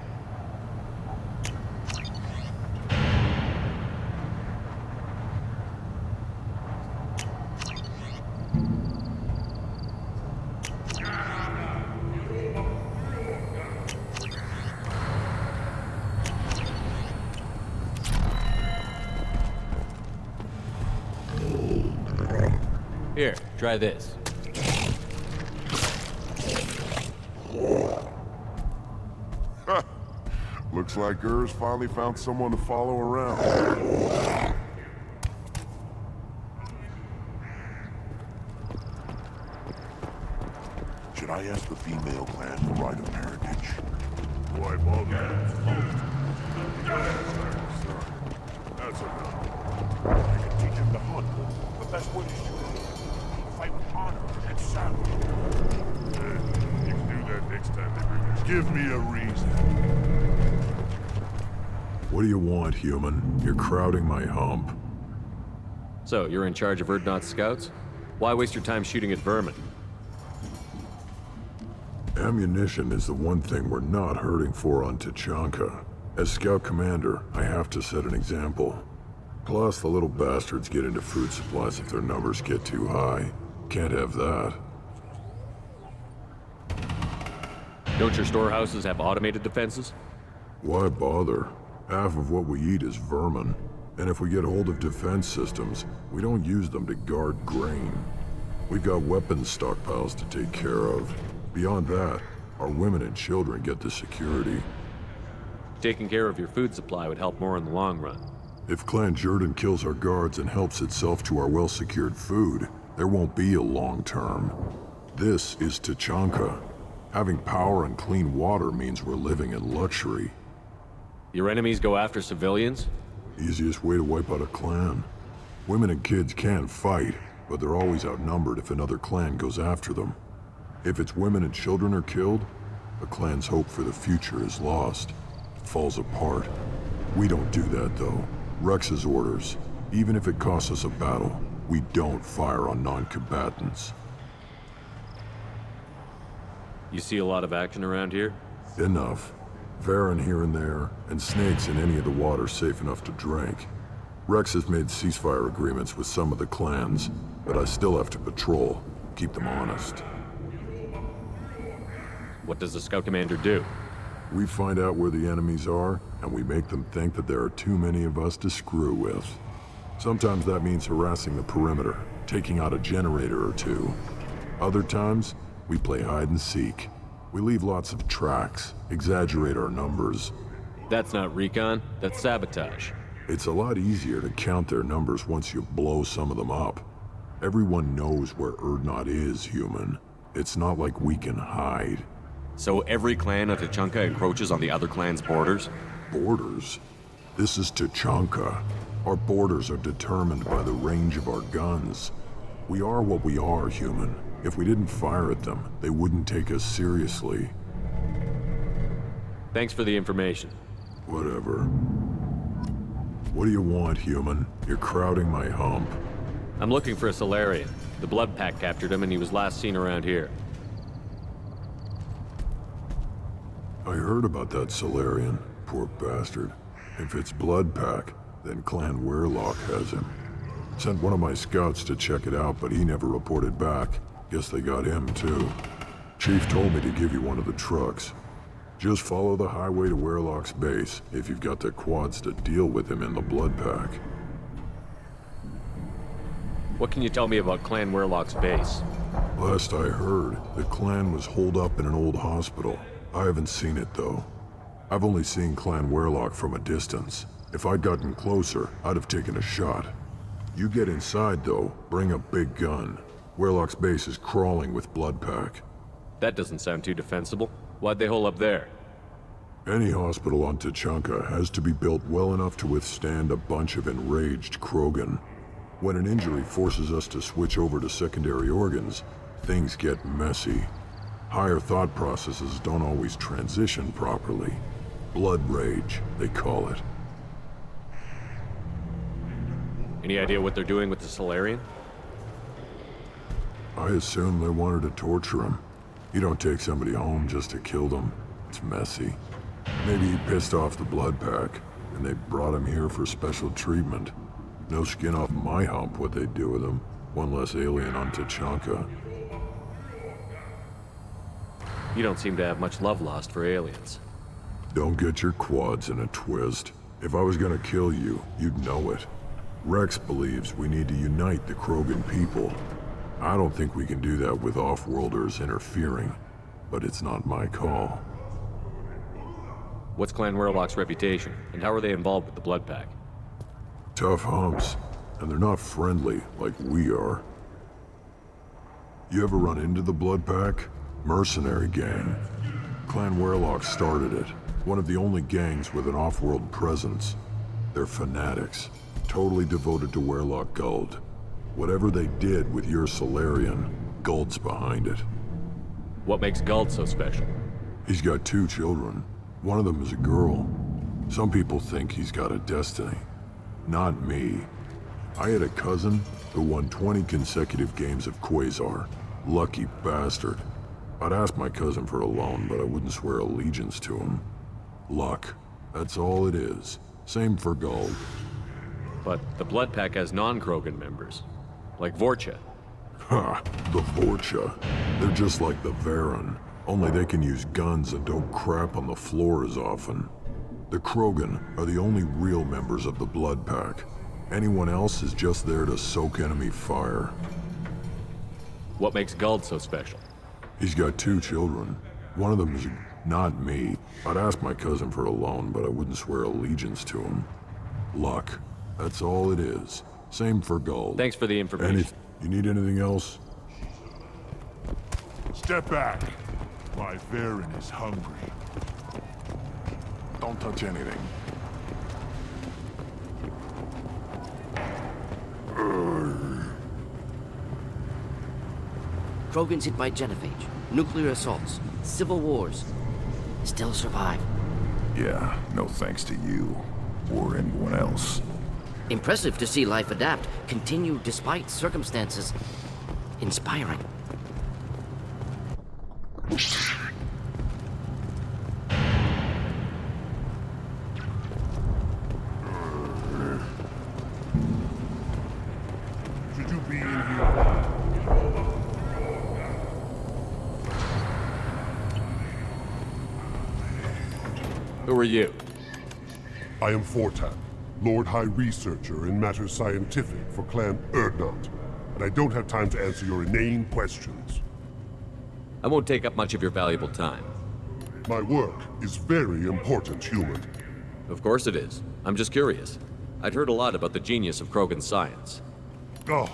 Here, try this. Looks like Urs finally found someone to follow around. Should I ask the female clan for rite of parentage? Why bother? That's enough. I can teach him to hunt. The best way to shoot him. Fight with honor and savage. You can do that next time they bring it. Give me a reason. What do you want, human? You're crowding my hump. So, you're in charge of Urdnot's scouts? Why waste your time shooting at vermin? Ammunition is the one thing we're not hurting for on Tachanka. As scout commander, I have to set an example. Plus, the little bastards get into food supplies if their numbers get too high. Can't have that. Don't your storehouses have automated defenses? Why bother? Half of what we eat is vermin. And if we get hold of defense systems, we don't use them to guard grain. We've got weapons stockpiles to take care of. Beyond that, our women and children get the security. Taking care of your food supply would help more in the long run. If Clan Jordan kills our guards and helps itself to our well-secured food, there won't be a long term. This is Tachanka. Having power and clean water means we're living in luxury. Your enemies go after civilians? Easiest way to wipe out a clan. Women and kids can fight, but they're always outnumbered if another clan goes after them. If its women and children are killed, the clan's hope for the future is lost. It falls apart. We don't do that, though. Rex's orders. Even if it costs us a battle, we don't fire on non-combatants. You see a lot of action around here? Enough. Varen here and there, and snakes in any of the water safe enough to drink. Rex has made ceasefire agreements with some of the clans, but I still have to patrol, keep them honest. What does the scout commander do? We find out where the enemies are, and we make them think that there are too many of us to screw with. Sometimes that means harassing the perimeter, taking out a generator or two. Other times, we play hide and seek. We leave lots of tracks, exaggerate our numbers. That's not recon, that's sabotage. It's a lot easier to count their numbers once you blow some of them up. Everyone knows where Urdnot is, human. It's not like we can hide. So every clan of Tachanka encroaches on the other clan's borders? Borders? This is Tachanka. Our borders are determined by the range of our guns. We are what we are, human. If we didn't fire at them, they wouldn't take us seriously. Thanks for the information. Whatever. What do you want, human? You're crowding my hump. I'm looking for a Solarian. The Blood Pack captured him and he was last seen around here. I heard about that Solarian. Poor bastard. If it's Blood Pack, then Clan Werelock has him. Sent one of my scouts to check it out, but he never reported back. Guess they got him, too. Chief told me to give you one of the trucks. Just follow the highway to Werlock's base, if you've got the quads to deal with him in the blood pack. What can you tell me about Clan Werlock's base? Last I heard, the clan was holed up in an old hospital. I haven't seen it, though. I've only seen Clan Werlock from a distance. If I'd gotten closer, I'd have taken a shot. You get inside, though, bring a big gun. Werlock's base is crawling with blood pack. That doesn't sound too defensible. Why'd they hole up there? Any hospital on Tuchanka has to be built well enough to withstand a bunch of enraged Krogan. When an injury forces us to switch over to secondary organs, things get messy. Higher thought processes don't always transition properly. Blood rage, they call it. Any idea what they're doing with the Solarian? I assume they wanted to torture him. You don't take somebody home just to kill them. It's messy. Maybe he pissed off the blood pack, and they brought him here for special treatment. No skin off my hump what they'd do with him. One less alien on Tuchanka. You don't seem to have much love lost for aliens. Don't get your quads in a twist. If I was gonna kill you, you'd know it. Rex believes we need to unite the Krogan people. I don't think we can do that with off-worlders interfering, but it's not my call. What's Clan Werlock's reputation, and how are they involved with the blood pack? Tough humps, and they're not friendly like we are. You ever run into the blood pack? Mercenary gang. Clan Werlock started it, one of the only gangs with an off-world presence. They're fanatics, totally devoted to Werlock Guld. Whatever they did with your Solarian, Guld's behind it. What makes Guld so special? He's got 2 children. One of them is a girl. Some people think he's got a destiny. Not me. I had a cousin who won 20 consecutive games of Quasar. Lucky bastard. I'd ask my cousin for a loan, but I wouldn't swear allegiance to him. Luck. That's all it is. Same for Guld. But the blood pack has non-Krogan members. Like Vorcha. Ha! The Vorcha. They're just like the Varen. Only they can use guns and don't crap on the floor as often. The Krogan are the only real members of the blood pack. Anyone else is just there to soak enemy fire. What makes Guld so special? He's got 2 children. One of them is not me. I'd ask my cousin for a loan, but I wouldn't swear allegiance to him. Luck. That's all it is. Same for Guld. Thanks for the information. You need anything else? Step back. My Varen is hungry. Don't touch anything. Krogans hit by genophage, nuclear assaults, civil wars. Still survive. Yeah, no thanks to you. Or anyone else. Impressive to see life adapt, continue despite circumstances. Inspiring. Should you be in here? Who are you? I am Fortan, Lord High Researcher in matters scientific for Clan Urdnot, and I don't have time to answer your inane questions. I won't take up much of your valuable time. My work is very important, human. Of course it is. I'm just curious. I'd heard a lot about the genius of Krogan science. Oh,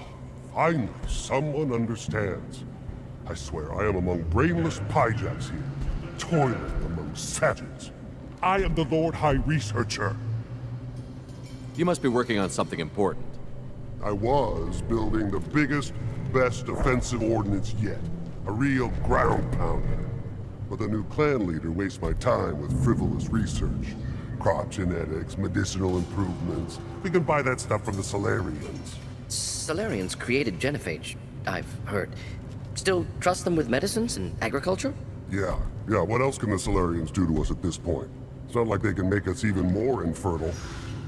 finally, someone understands. I swear I am among brainless pyjacks here, toiling among savages. I am the Lord High Researcher. You must be working on something important. I was building the biggest, best offensive ordnance yet. A real ground pounder. But the new clan leader wastes my time with frivolous research. Crop genetics, medicinal improvements. We can buy that stuff from the Solarians. Solarians created genophage, I've heard. Still trust them with medicines and agriculture? Yeah. What else can the Solarians do to us at this point? It's not like they can make us even more infertile.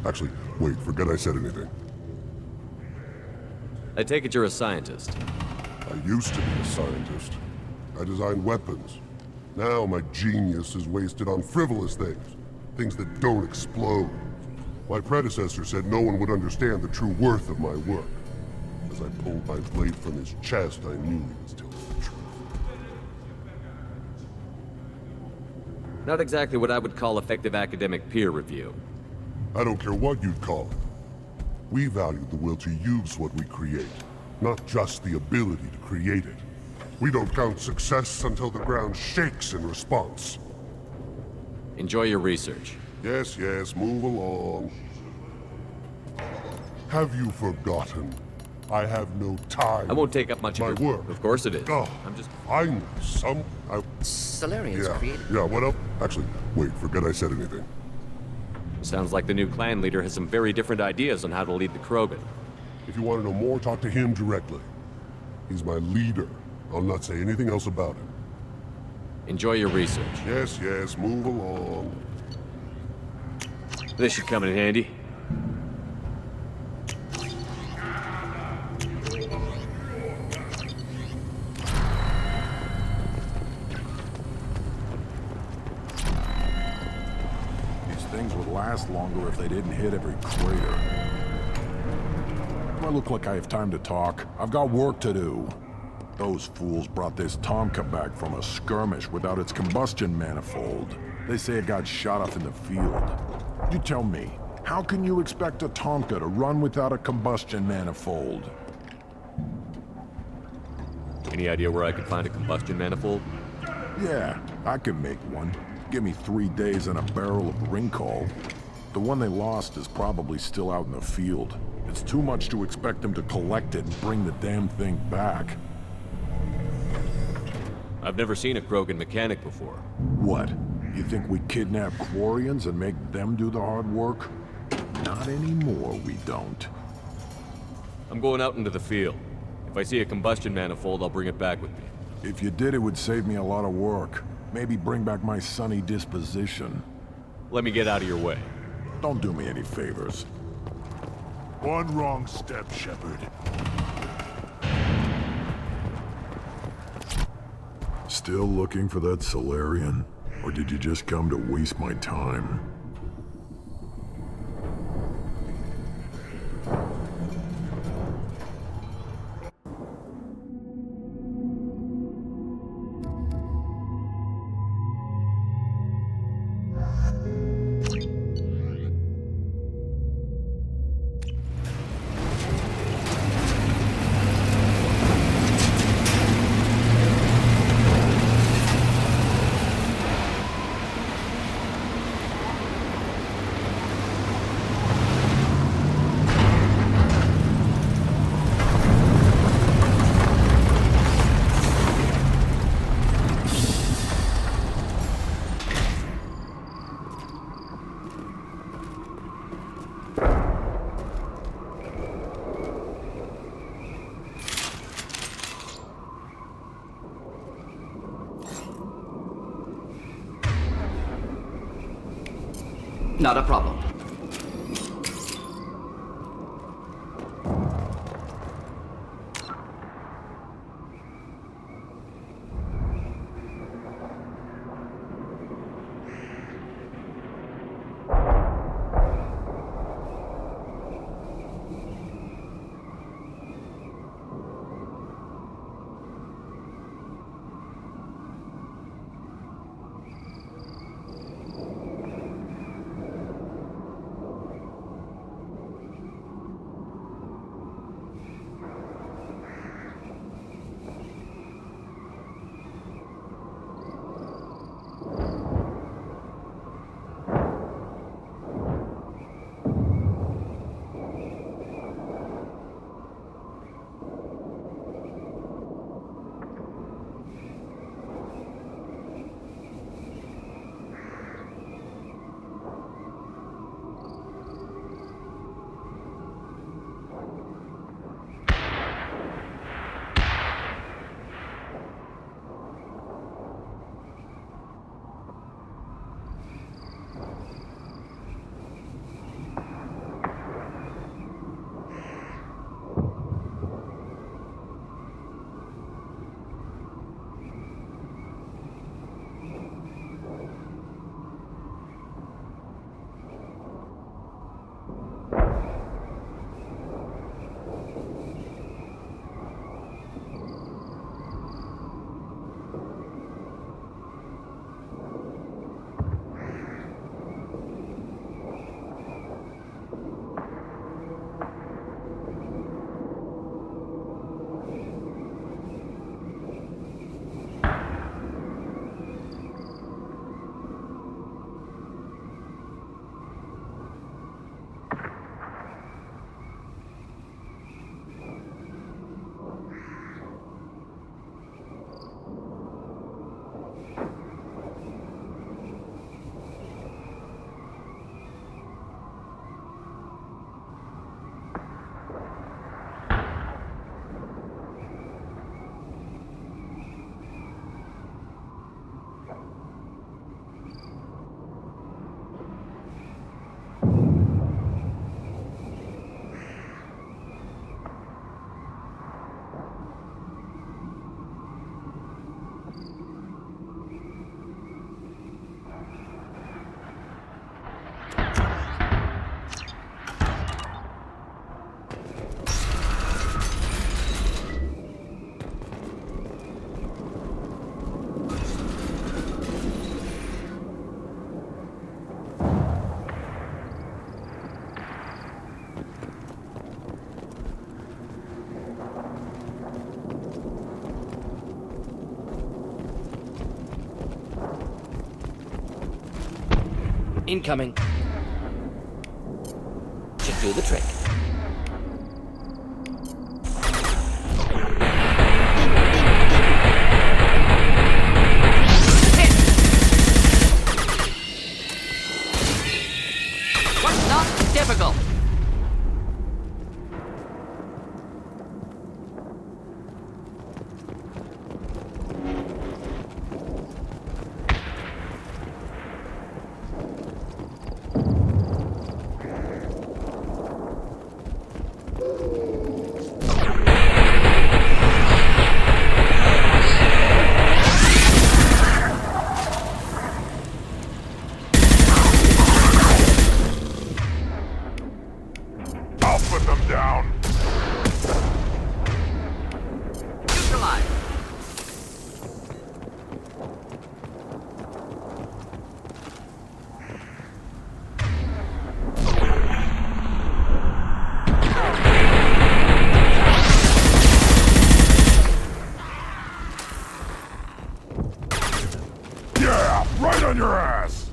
Actually, wait, forget I said anything. I take it you're a scientist. I used to be a scientist. I designed weapons. Now my genius is wasted on frivolous things. Things that don't explode. My predecessor said no one would understand the true worth of my work. As I pulled my blade from his chest, I knew he was telling the truth. Not exactly what I would call effective academic peer review. I don't care what you'd call it. We value the will to use what we create, not just the ability to create it. We don't count success until the ground shakes in response. Enjoy your research. Yes, yes, move along. Have you forgotten? I have no time. I won't take up much of your work. Of course it is. Oh, I'm just... finally, Solarians created... Yeah, what up? Actually, wait, forget I said anything. Sounds like the new clan leader has some very different ideas on how to lead the Krogan. If you want to know more, talk to him directly. He's my leader. I'll not say anything else about him. Enjoy your research. Yes, yes, move along. This should come in handy. These things would last longer if they didn't hit every crater. Do I look like I have time to talk? I've got work to do. Those fools brought this Tomka back from a skirmish without its combustion manifold. They say it got shot off in the field. You tell me, how can you expect a Tomka to run without a combustion manifold? Any idea where I could find a combustion manifold? Yeah, I can make one. Give me 3 days and a barrel of Ringcall. The one they lost is probably still out in the field. It's too much to expect them to collect it and bring the damn thing back. I've never seen a Krogan mechanic before. What? You think we kidnap Quarians and make them do the hard work? Not anymore, we don't. I'm going out into the field. If I see a combustion manifold, I'll bring it back with me. If you did, it would save me a lot of work. Maybe bring back my sunny disposition. Let me get out of your way. Don't do me any favors. One wrong step, Shepard. Still looking for that Solarian? Or did you just come to waste my time? Not a problem. Incoming. Should do the trick. What's not difficult? Right on your ass!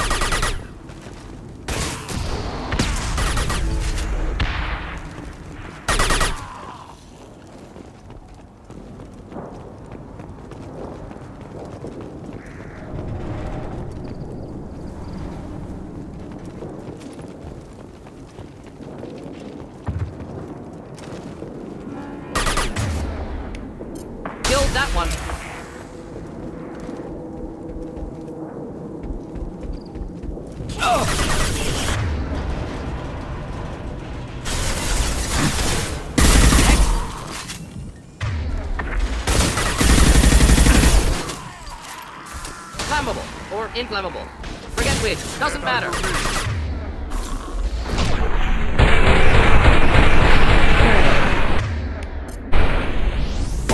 Killed that one. Flammable or inflammable. Forget which. Doesn't matter.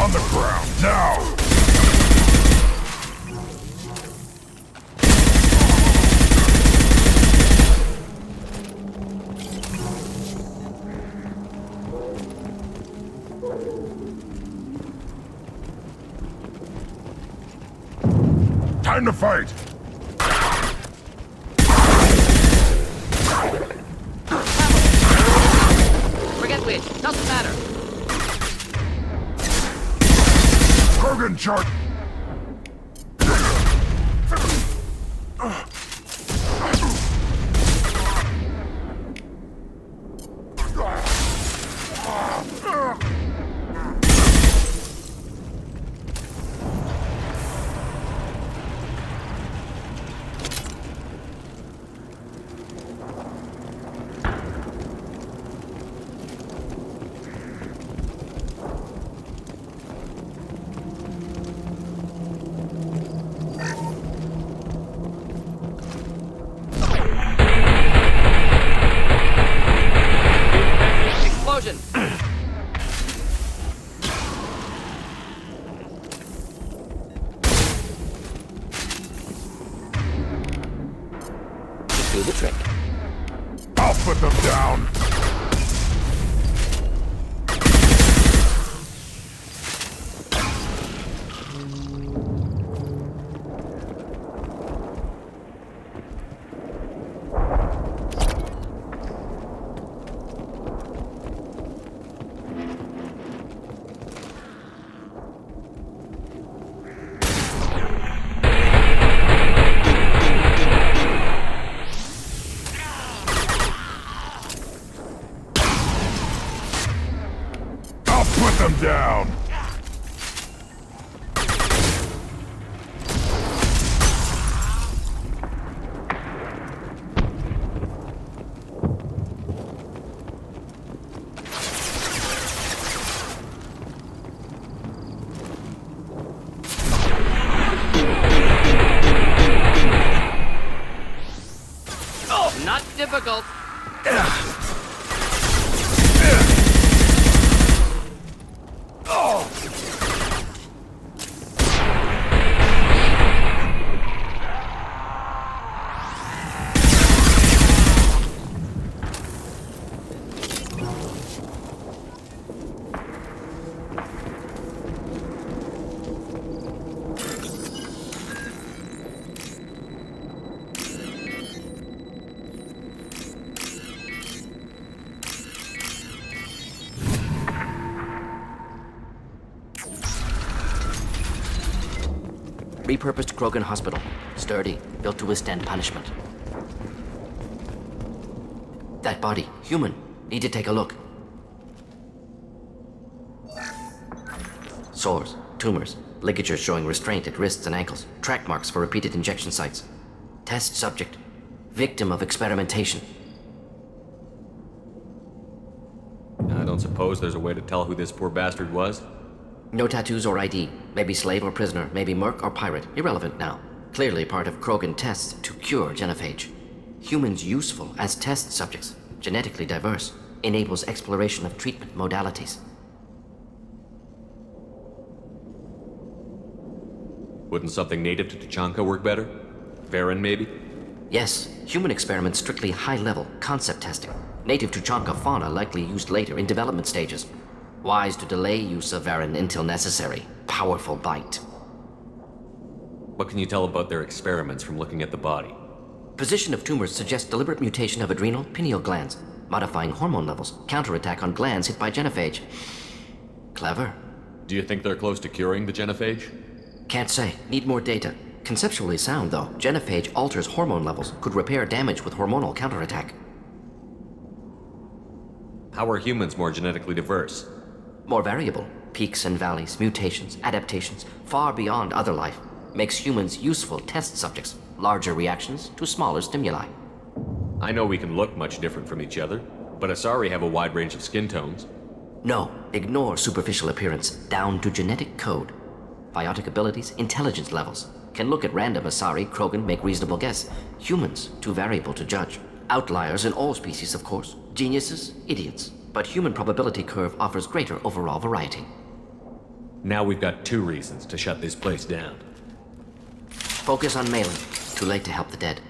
On the ground, now! Time to fight! Forget which. Doesn't matter. Krogan chart! Explosion. Just do the trick. I'll put them down! Put them down! Oh, not difficult. Repurposed Krogan hospital. Sturdy, built to withstand punishment. That body, human. Need to take a look. Sores, tumors, ligatures showing restraint at wrists and ankles, track marks for repeated injection sites. Test subject, victim of experimentation. I don't suppose there's a way to tell who this poor bastard was? No tattoos or ID. Maybe slave or prisoner, maybe merc or pirate. Irrelevant now. Clearly part of Krogan tests to cure genophage. Humans useful as test subjects, genetically diverse, enables exploration of treatment modalities. Wouldn't something native to Tuchanka work better? Varen, maybe? Yes, human experiments strictly high-level, concept testing. Native Tuchanka fauna likely used later in development stages. Wise to delay use of Varen until necessary. Powerful bite. What can you tell about their experiments from looking at the body? Position of tumors suggests deliberate mutation of adrenal, pineal glands, modifying hormone levels, counterattack on glands hit by genophage. Clever. Do you think they're close to curing the genophage? Can't say. Need more data. Conceptually sound, though. Genophage alters hormone levels, could repair damage with hormonal counterattack. How are humans more genetically diverse? More variable. Peaks and valleys, mutations, adaptations, far beyond other life. Makes humans useful test subjects. Larger reactions to smaller stimuli. I know we can look much different from each other, but Asari have a wide range of skin tones. No, ignore superficial appearance, down to genetic code. Biotic abilities, intelligence levels. Can look at random Asari, Krogan, make reasonable guess. Humans, too variable to judge. Outliers in all species, of course. Geniuses, idiots. But human probability curve offers greater overall variety. Now we've got 2 reasons to shut this place down. Focus on Malin. Too late to help the dead.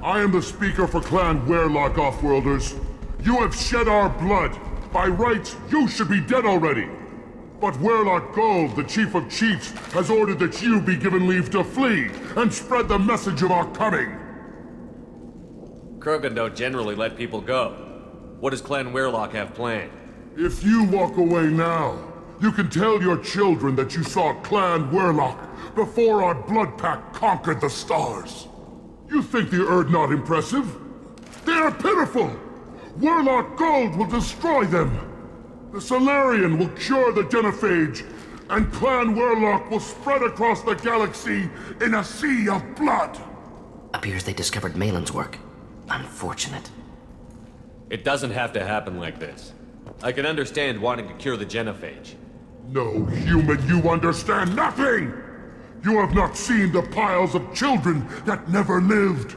I am the speaker for Clan Werlock, Offworlders. You have shed our blood. By rights, you should be dead already. But Werlock Gold, the Chief of Chiefs, has ordered that you be given leave to flee and spread the message of our coming. Krogan don't generally let people go. What does Clan Werlock have planned? If you walk away now, you can tell your children that you saw Clan Werlock before our blood pact conquered the stars. You think the Erd not impressive? They are pitiful! Werlock Gold will destroy them! The Solarian will cure the genophage, and Clan Werlock will spread across the galaxy in a sea of blood! Appears they discovered Malin's work. Unfortunate. It doesn't have to happen like this. I can understand wanting to cure the genophage. No, human, you understand nothing! You have not seen the piles of children that never lived.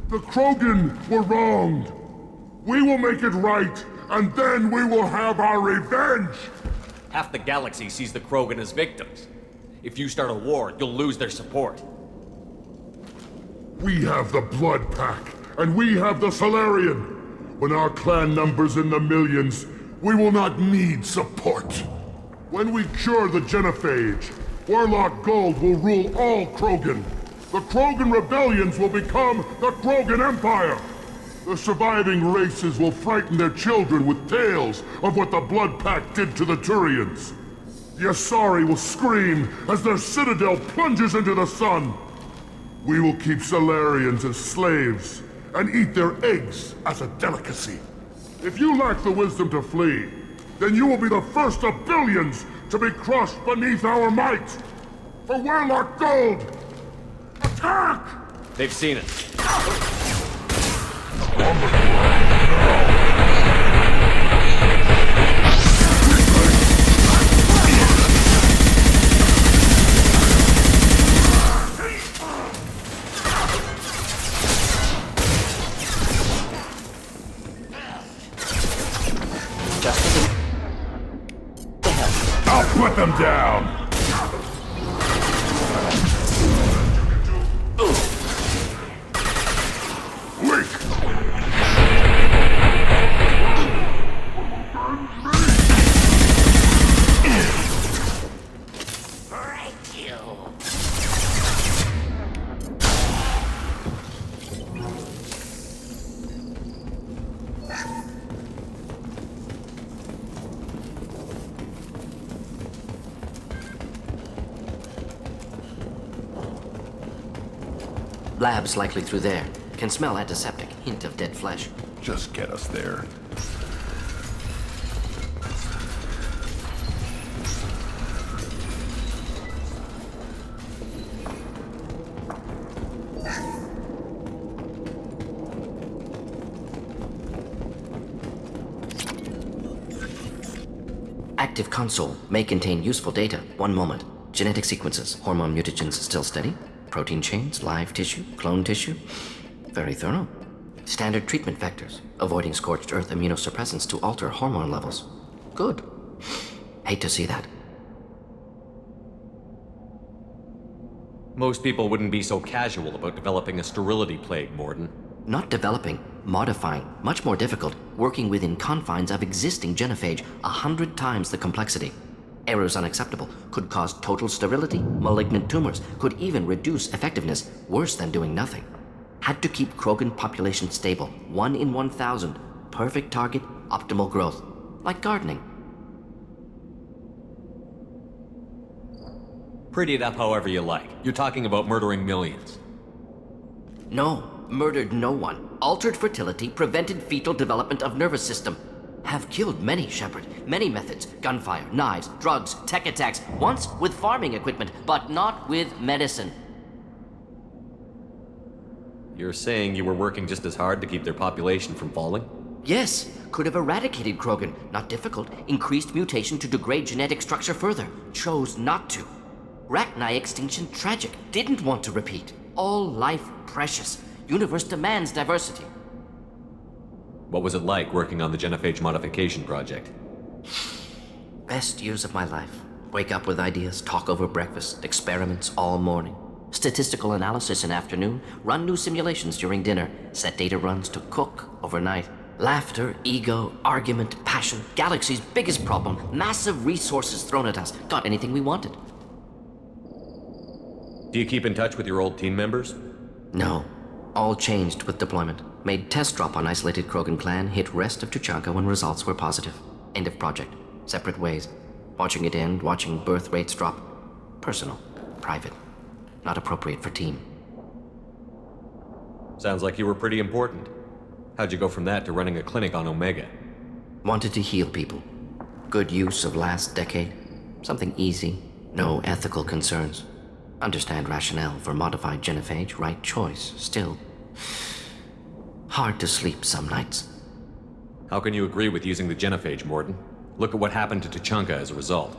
The Krogan were wronged. We will make it right, and then we will have our revenge! Half the galaxy sees the Krogan as victims. If you start a war, you'll lose their support. We have the Blood Pack, and we have the Solarian. When our clan numbers in the millions, we will not need support. When we cure the genophage, Werlock Gold will rule all Krogan. The Krogan rebellions will become the Krogan Empire. The surviving races will frighten their children with tales of what the Blood Pact did to the Turians. The Asari will scream as their citadel plunges into the sun. We will keep Solarians as slaves and eat their eggs as a delicacy. If you lack the wisdom to flee, then you will be the first of billions to be crushed beneath our might! For Werlock Gold! Attack! They've seen us. I'll put them down! Labs likely through there. Can smell antiseptic, hint of dead flesh. Just get us there. Active console may contain useful data. One moment. Genetic sequences, hormone mutagens still steady. Protein chains, live tissue, clone tissue. Very thorough. Standard treatment vectors, avoiding scorched earth immunosuppressants to alter hormone levels. Good. Hate to see that. Most people wouldn't be so casual about developing a sterility plague, Morden. Not developing, modifying, much more difficult, working within confines of existing genophage, 100 times the complexity. Errors unacceptable, could cause total sterility, malignant tumors, could even reduce effectiveness, worse than doing nothing. Had to keep Krogan population stable, 1 in 1,000, perfect target, optimal growth, like gardening. Pretty it up however you like. You're talking about murdering millions. No, murdered no one. Altered fertility, prevented fetal development of nervous system. Have killed many, Shepard. Many methods. Gunfire, knives, drugs, tech attacks. Once with farming equipment, but not with medicine. You're saying you were working just as hard to keep their population from falling? Yes, could have eradicated Krogan. Not difficult. Increased mutation to degrade genetic structure further. Chose not to. Rachni extinction tragic. Didn't want to repeat. All life precious. Universe demands diversity. What was it like working on the genophage modification project? Best years of my life. Wake up with ideas, talk over breakfast, experiments all morning. Statistical analysis in afternoon, run new simulations during dinner, set data runs to cook overnight. Laughter, ego, argument, passion, galaxy's biggest problem, massive resources thrown at us. Got anything we wanted. Do you keep in touch with your old team members? No. All changed with deployment. Made test drop on isolated Krogan clan, hit rest of Tuchanka when results were positive. End of project. Separate ways. Watching it end, watching birth rates drop. Personal. Private. Not appropriate for team. Sounds like you were pretty important. How'd you go from that to running a clinic on Omega? Wanted to heal people. Good use of last decade. Something easy. No ethical concerns. Understand rationale for modified genophage, right choice, still. Hard to sleep some nights. How can you agree with using the genophage, Morden? Look at what happened to Tuchanka as a result.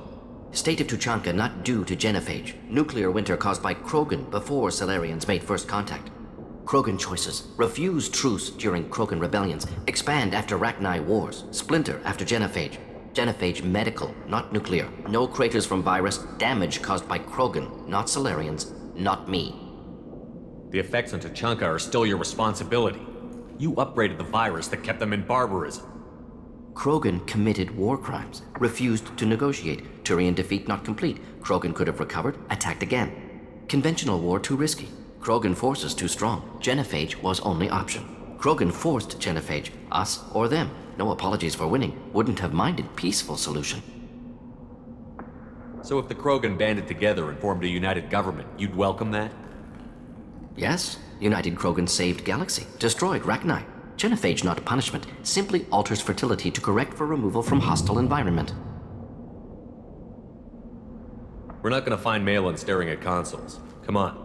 State of Tuchanka not due to genophage. Nuclear winter caused by Krogan before Salarians made first contact. Krogan choices. Refuse truce during Krogan rebellions. Expand after Rachni wars. Splinter after genophage. Genophage medical, not nuclear. No craters from virus. Damage caused by Krogan, not Salarians, not me. The effects on Tuchanka are still your responsibility. You upgraded the virus that kept them in barbarism. Krogan committed war crimes. Refused to negotiate. Turian defeat not complete. Krogan could have recovered, attacked again. Conventional war too risky. Krogan forces too strong. Genophage was only option. Krogan forced genophage, us or them. No apologies for winning. Wouldn't have minded peaceful solution. So if the Krogan banded together and formed a united government, you'd welcome that? Yes. United Krogan saved Galaxy. Destroyed Rachni. Genophage not punishment. Simply alters fertility to correct for removal from hostile environment. We're not gonna find Malin staring at consoles. Come on.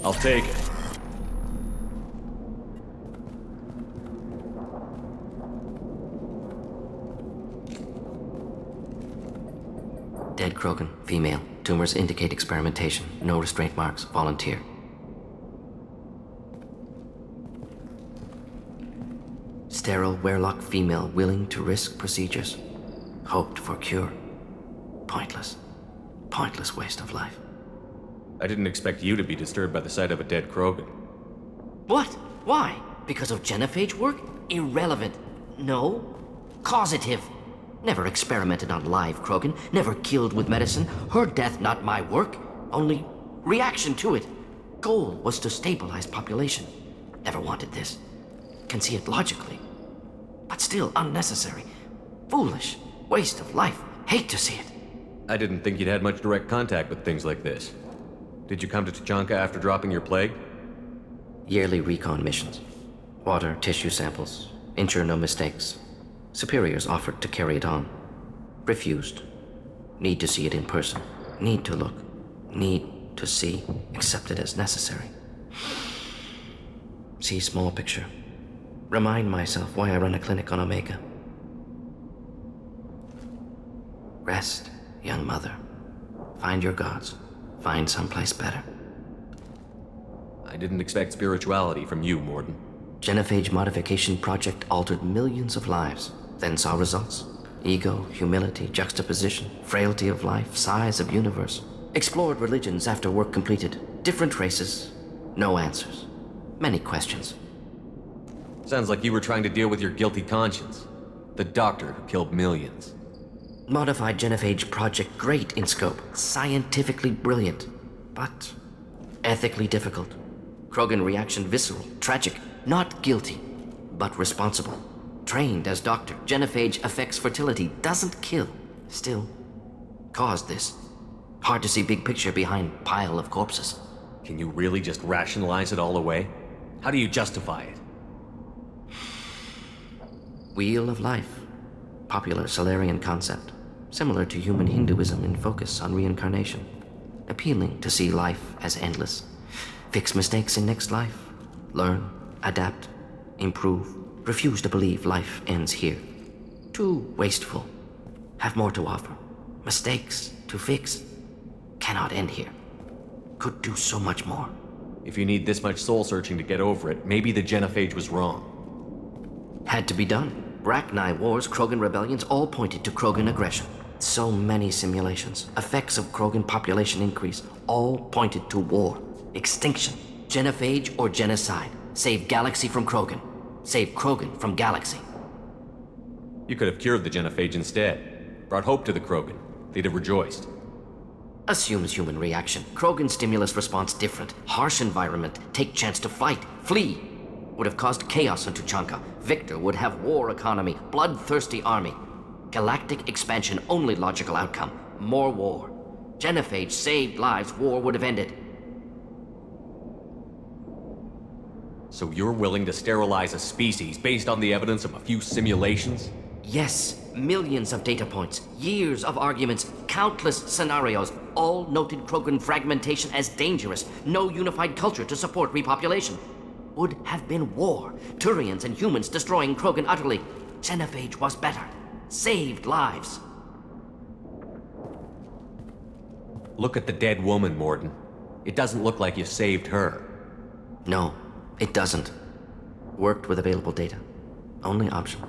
I'll take it. Dead Krogan, female. Tumors indicate experimentation. No restraint marks. Volunteer. Sterile Werelock female willing to risk procedures. Hoped for cure. Pointless. Pointless waste of life. I didn't expect you to be disturbed by the sight of a dead Krogan. What? Why? Because of genophage work? Irrelevant. No. Causative. Never experimented on live Krogan, never killed with medicine. Her death not my work, only reaction to it. Goal was to stabilize population. Never wanted this. Can see it logically. But still unnecessary. Foolish. Waste of life. Hate to see it. I didn't think you'd had much direct contact with things like this. Did you come to Tuchanka after dropping your plague? Yearly recon missions. Water, tissue samples. Ensure no mistakes. Superiors offered to carry it on. Refused. Need to see it in person. Need to look. Need to see. Accepted as necessary. See small picture. Remind myself why I run a clinic on Omega. Rest, young mother. Find your gods. Find someplace better. I didn't expect spirituality from you, Morden. Genophage modification project altered millions of lives, then saw results. Ego, humility, juxtaposition, frailty of life, size of universe. Explored religions after work completed. Different races. No answers. Many questions. Sounds like you were trying to deal with your guilty conscience. The doctor who killed millions. Modified genophage project great in scope. Scientifically brilliant. But ethically difficult. Krogan reaction visceral, tragic. Not guilty, but responsible. Trained as doctor, genophage affects fertility, doesn't kill. Still, caused this. Hard to see big picture behind pile of corpses. Can you really just rationalize it all away? How do you justify it? Wheel of life. Popular Solarian concept. Similar to human Hinduism in focus on reincarnation. Appealing to see life as endless. Fix mistakes in next life. Learn, adapt, improve. Refuse to believe life ends here. Too wasteful. Have more to offer. Mistakes to fix. Cannot end here. Could do so much more. If you need this much soul searching to get over it, maybe the genophage was wrong. Had to be done. Rachni wars, Krogan rebellions, all pointed to Krogan aggression. So many simulations. Effects of Krogan population increase, all pointed to war. Extinction. Genophage or genocide. Save galaxy from Krogan. Save Krogan from galaxy. You could have cured the genophage instead. Brought hope to the Krogan. They'd have rejoiced. Assumes human reaction. Krogan stimulus response different. Harsh environment. Take chance to fight. Flee. Would have caused chaos in Tuchanka. Victor would have war economy. Bloodthirsty army. Galactic expansion only logical outcome. More war. Genophage saved lives. War would have ended. So you're willing to sterilize a species based on the evidence of a few simulations? Yes. Millions of data points. Years of arguments. Countless scenarios. All noted Krogan fragmentation as dangerous. No unified culture to support repopulation. Would have been war. Turians and humans destroying Krogan utterly. Genophage was better. Saved lives. Look at the dead woman, Morden. It doesn't look like you saved her. No, it doesn't. Worked with available data. Only option.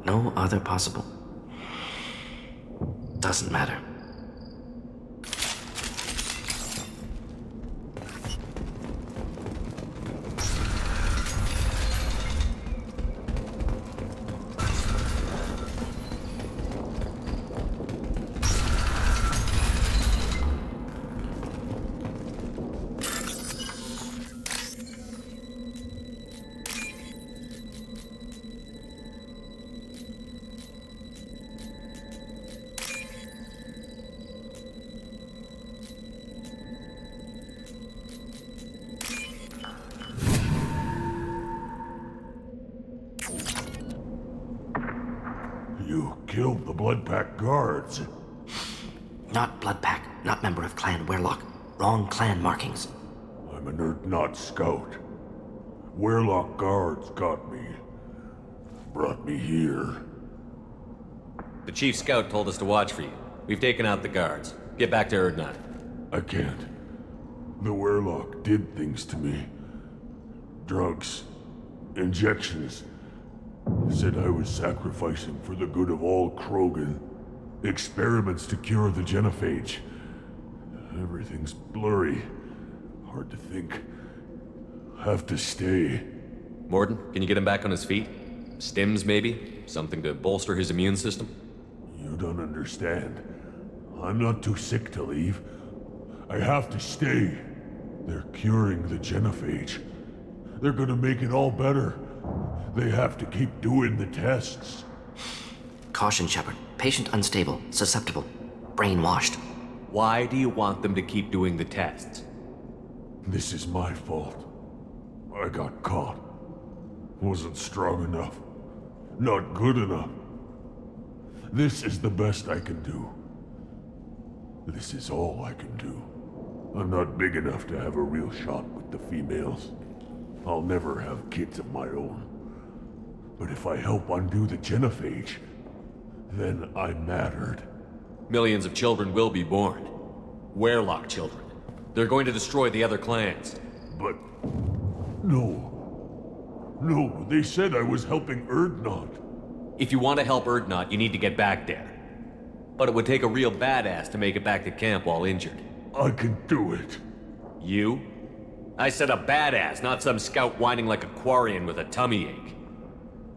No other possible. Doesn't matter. You killed the Bloodpack guards. Not Bloodpack, not member of Clan Werlock. Wrong clan markings. I'm a Nerd-Not scout. Werlock guards got me. Brought me here. The chief scout told us to watch for you. We've taken out the guards. Get back to Erdnot. I can't. The Werlock did things to me. Drugs. Injections. Said I was sacrificing for the good of all Krogan. Experiments to cure the genophage. Everything's blurry. Hard to think. Have to stay. Morden, can you get him back on his feet? Stims, maybe? Something to bolster his immune system? You don't understand. I'm not too sick to leave. I have to stay. They're curing the genophage. They're gonna make it all better. They have to keep doing the tests. Caution, Shepard. Patient unstable, susceptible, brainwashed. Why do you want them to keep doing the tests? This is my fault. I got caught. Wasn't strong enough. Not good enough. This is the best I can do. This is all I can do. I'm not big enough to have a real shot with the females. I'll never have kids of my own. But if I help undo the genophage, then I mattered. Millions of children will be born. Werelock children. They're going to destroy the other clans. But... no. No, they said I was helping Erdnot. If you want to help Erdnot, you need to get back there. But it would take a real badass to make it back to camp while injured. I can do it. You? I said a badass, not some scout whining like a Quarian with a tummy ache.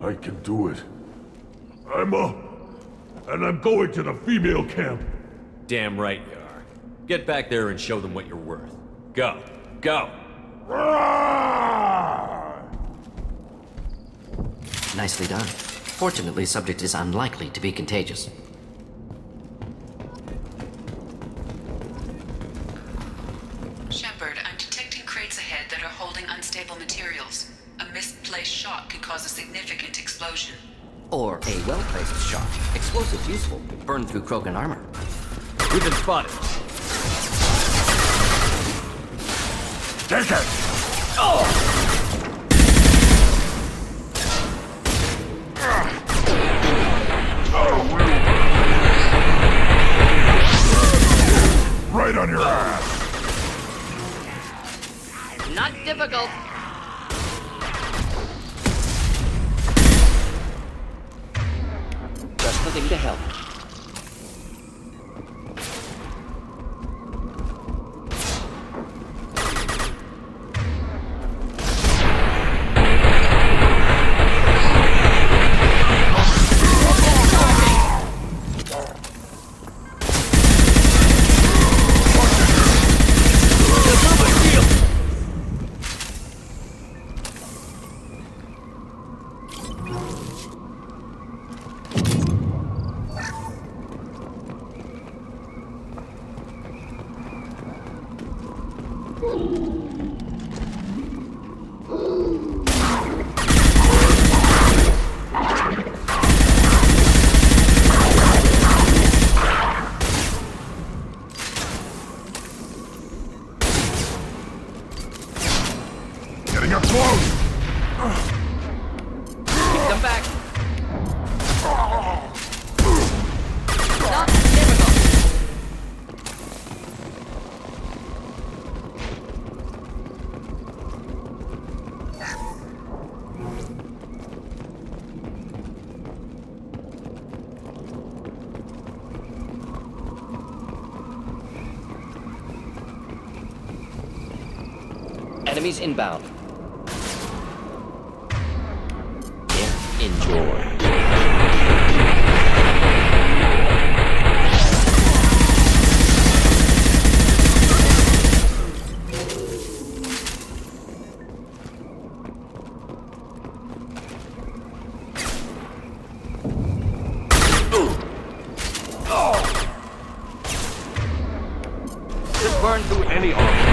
I can do it. I'm up. And I'm going to the female camp. Damn right you are. Get back there and show them what you're worth. Go. Go! Nicely done. Fortunately, subject is unlikely to be contagious. Shepard, I'm detecting crates ahead that are holding unstable materials. A misplaced shot could cause a significant explosion. Or a well-placed shot. Explosives useful. Burn through Krogan armor. We've been spotted. Take it! Oh! Right on your ass! Not difficult. Just the thing to help. Enemies inbound. Yeah, enjoy. Just burn through any armor.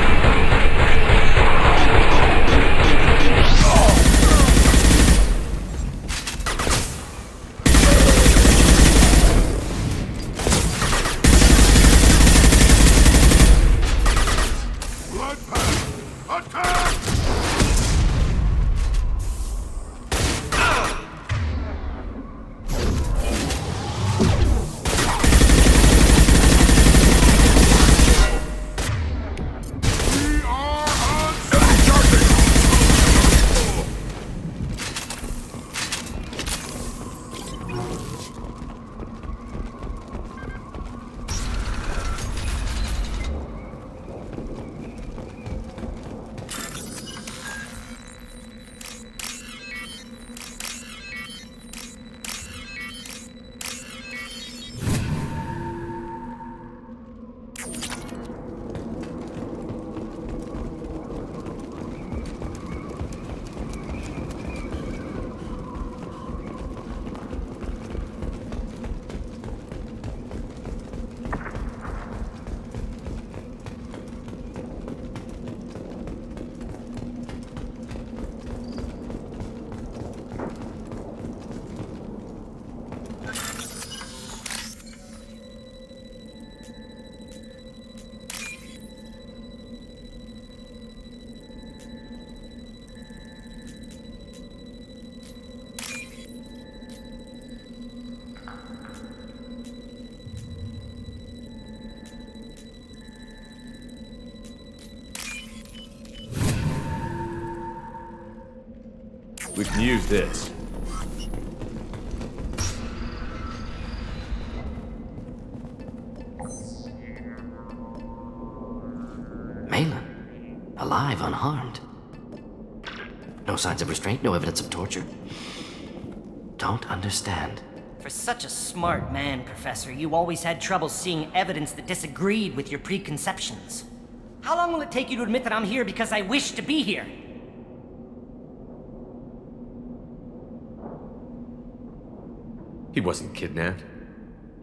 use this. Malin, alive, unharmed. No signs of restraint, no evidence of torture. Don't understand. For such a smart man, Professor, you always had trouble seeing evidence that disagreed with your preconceptions. How long will it take you to admit that I'm here because I wish to be here? He wasn't kidnapped.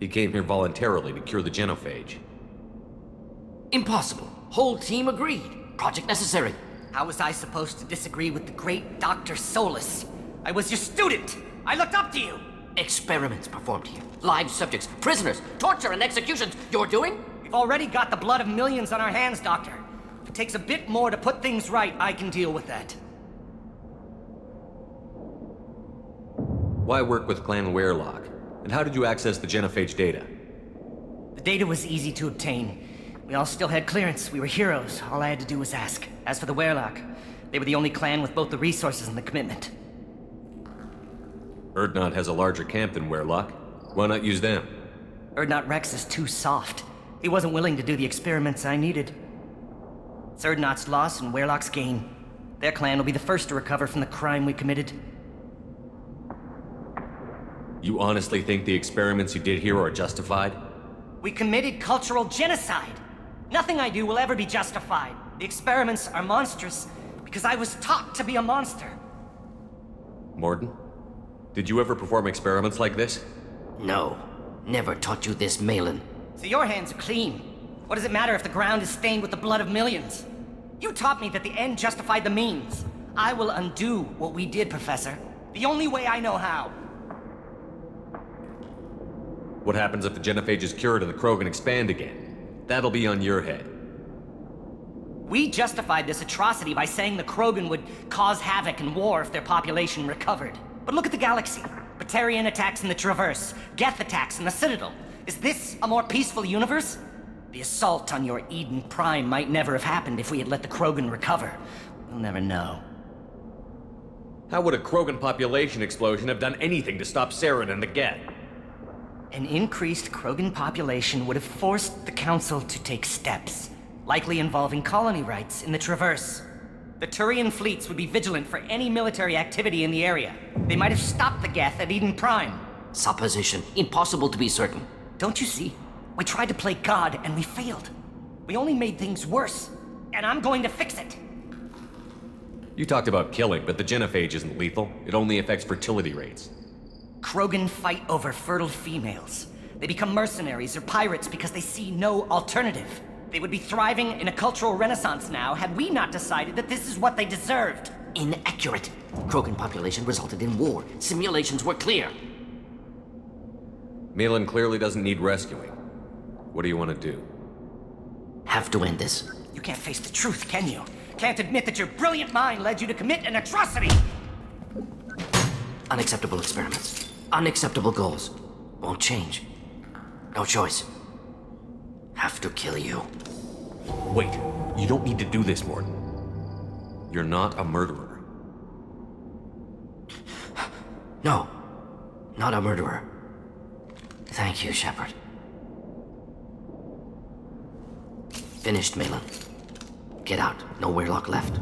He came here voluntarily to cure the genophage. Impossible. Whole team agreed. Project necessary. How was I supposed to disagree with the great Dr. Solus? I was your student! I looked up to you! Experiments performed here. Live subjects, prisoners, torture and executions. You're doing? We've already got the blood of millions on our hands, Doctor. If it takes a bit more to put things right, I can deal with that. Why work with Clan Werelock? And how did you access the genophage data? The data was easy to obtain. We all still had clearance. We were heroes. All I had to do was ask. As for the Werelock, they were the only clan with both the resources and the commitment. Urdnot has a larger camp than Werelock. Why not use them? Urdnot Rex is too soft. He wasn't willing to do the experiments I needed. It's Urdnot's loss and Werelock's gain. Their clan will be the first to recover from the crime we committed. You honestly think the experiments you did here are justified? We committed cultural genocide. Nothing I do will ever be justified. The experiments are monstrous because I was taught to be a monster. Morden? Did you ever perform experiments like this? No. Never taught you this, Malin. So your hands are clean. What does it matter if the ground is stained with the blood of millions? You taught me that the end justified the means. I will undo what we did, Professor. The only way I know how. What happens if the genophage is cured and the Krogan expand again? That'll be on your head. We justified this atrocity by saying the Krogan would cause havoc and war if their population recovered. But look at the galaxy. Batarian attacks in the Traverse, Geth attacks in the Citadel. Is this a more peaceful universe? The assault on your Eden Prime might never have happened if we had let the Krogan recover. We'll never know. How would a Krogan population explosion have done anything to stop Saren and the Geth? An increased Krogan population would have forced the Council to take steps, likely involving colony rights in the Traverse. The Turian fleets would be vigilant for any military activity in the area. They might have stopped the Geth at Eden Prime. Supposition. Impossible to be certain. Don't you see? We tried to play God and we failed. We only made things worse, and I'm going to fix it. You talked about killing, but the genophage isn't lethal. It only affects fertility rates. Krogan fight over fertile females. They become mercenaries or pirates because they see no alternative. They would be thriving in a cultural renaissance now had we not decided that this is what they deserved. Inaccurate. Krogan population resulted in war. Simulations were clear. Malin clearly doesn't need rescuing. What do you want to do? Have to end this. You can't face the truth, can you? Can't admit that your brilliant mind led you to commit an atrocity! Unacceptable experiments. Unacceptable goals. Won't change. No choice. Have to kill you. Wait, you don't need to do this, Morden. You're not a murderer. No, not a murderer. Thank you, Shepard. Finished, Malin. Get out. No Werelock left.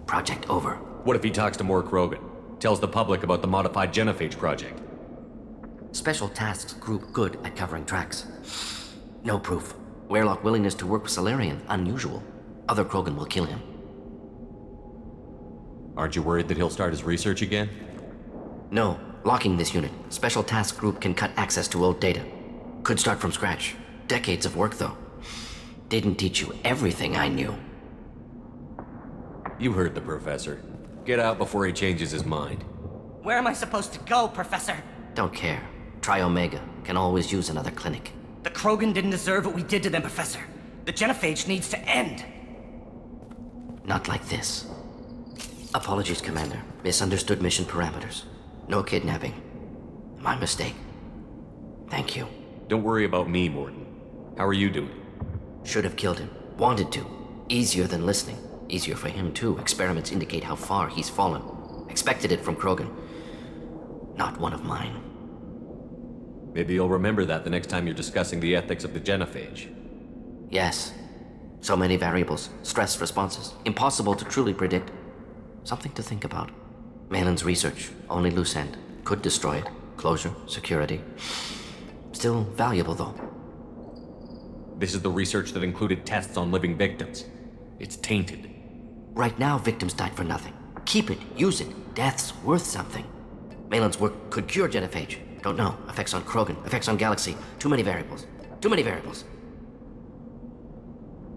Project over. What if he talks to more Krogan? Tells the public about the modified genophage project? Special Tasks Group good at covering tracks. No proof. Werelock willingness to work with Salarian, unusual. Other Krogan will kill him. Aren't you worried that he'll start his research again? No. Locking this unit. Special Task Group can cut access to old data. Could start from scratch. Decades of work, though. Didn't teach you everything I knew. You heard the Professor. Get out before he changes his mind. Where am I supposed to go, Professor? Don't care. Try Omega. Can always use another clinic. The Krogan didn't deserve what we did to them, Professor. The genophage needs to end. Not like this. Apologies, Commander. Misunderstood mission parameters. No kidnapping. My mistake. Thank you. Don't worry about me, Morden. How are you doing? Should have killed him. Wanted to. Easier than listening. Easier for him, too. Experiments indicate how far he's fallen. Expected it from Krogan. Not one of mine. Maybe you'll remember that the next time you're discussing the ethics of the genophage. Yes. So many variables, stress responses, impossible to truly predict. Something to think about. Malin's research, only loose end. Could destroy it. Closure, security. Still valuable, though. This is the research that included tests on living victims. It's tainted. Right now, victims died for nothing. Keep it, use it. Death's worth something. Malin's work could cure genophage. Don't know. Effects on Krogan, effects on Galaxy. Too many variables. Too many variables.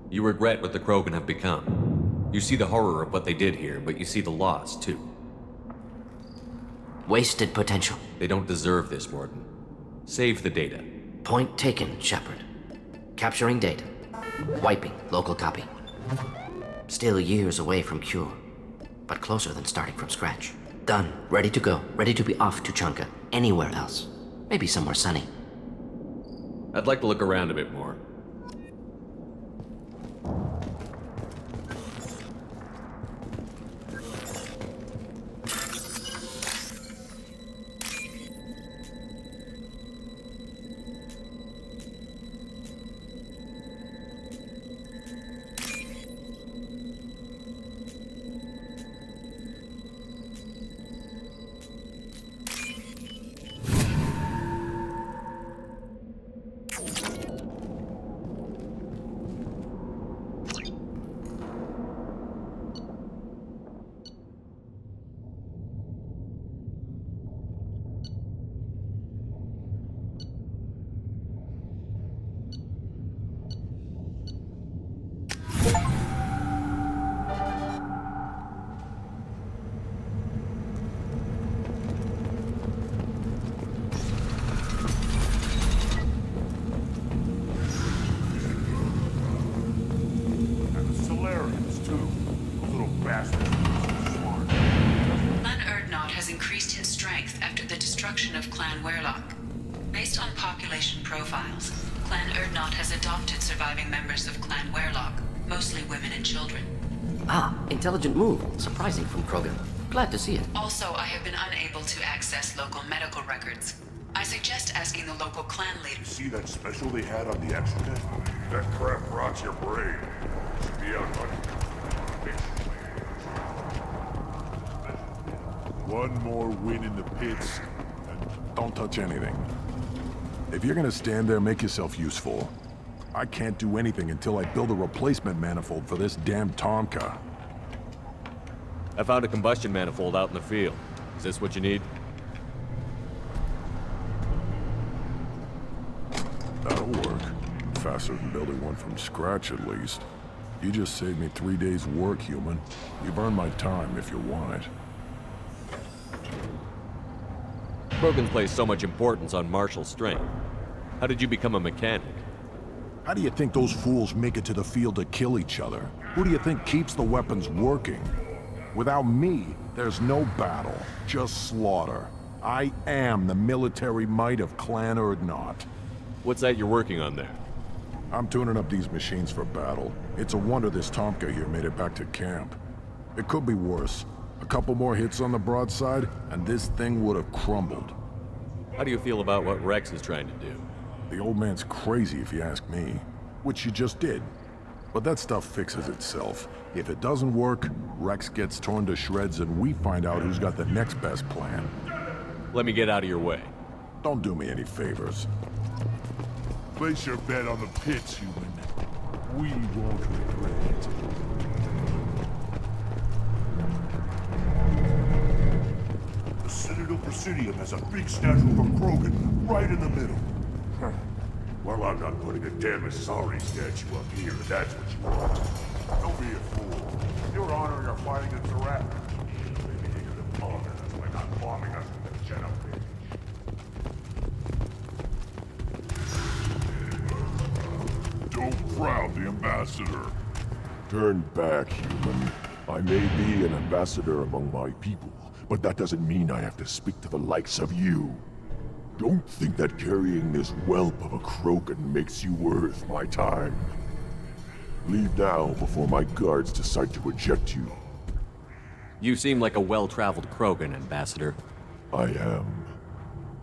You regret what the Krogan have become. You see the horror of what they did here, but you see the loss, too. Wasted potential. They don't deserve this, Warden. Save the data. Point taken, Shepard. Capturing data. Wiping local copy. Still years away from cure, but closer than starting from scratch. Done. Ready to go. Ready to be off to Chunka. Anywhere else. Maybe somewhere sunny. I'd like to look around a bit more. Intelligent move. Surprising from Krogan. Glad to see it. Also, I have been unable to access local medical records. I suggest asking the local clan leader. See that special they had on the extranet? That crap rots your brain. Should be out running. One more win in the pits, and don't touch anything. If you're gonna stand there, make yourself useful. I can't do anything until I build a replacement manifold for this damn Tomka. I found a combustion manifold out in the field. Is this what you need? That'll work. Faster than building one from scratch, at least. You just saved me 3 days' work, human. You've earned my time if you want it. Krogan place so much importance on martial strength. How did you become a mechanic? How do you think those fools make it to the field to kill each other? Who do you think keeps the weapons working? Without me, there's no battle, just slaughter. I am the military might of Clan Urdnot. What's that you're working on there? I'm tuning up these machines for battle. It's a wonder this Tomka here made it back to camp. It could be worse. A couple more hits on the broadside, and this thing would have crumbled. How do you feel about what Rex is trying to do? The old man's crazy if you ask me. Which you just did. But that stuff fixes itself. If it doesn't work, Rex gets torn to shreds and we find out who's got the next best plan. Let me get out of your way. Don't do me any favors. Place your bet on the pits, human. We won't regret it. The Citadel Presidium has a big statue of a Krogan right in the middle. Well, I'm not putting a damn Asari statue up here, that's what you want. Don't be a fool. Your honor, you're fighting a threat. Maybe you could have bothered us by not bombing us with the genophage. Don't crowd the ambassador. Turn back, human. I may be an ambassador among my people, but that doesn't mean I have to speak to the likes of you. Don't think that carrying this whelp of a Krogan makes you worth my time. Leave now before my guards decide to eject you. You seem like a well-traveled Krogan, Ambassador. I am.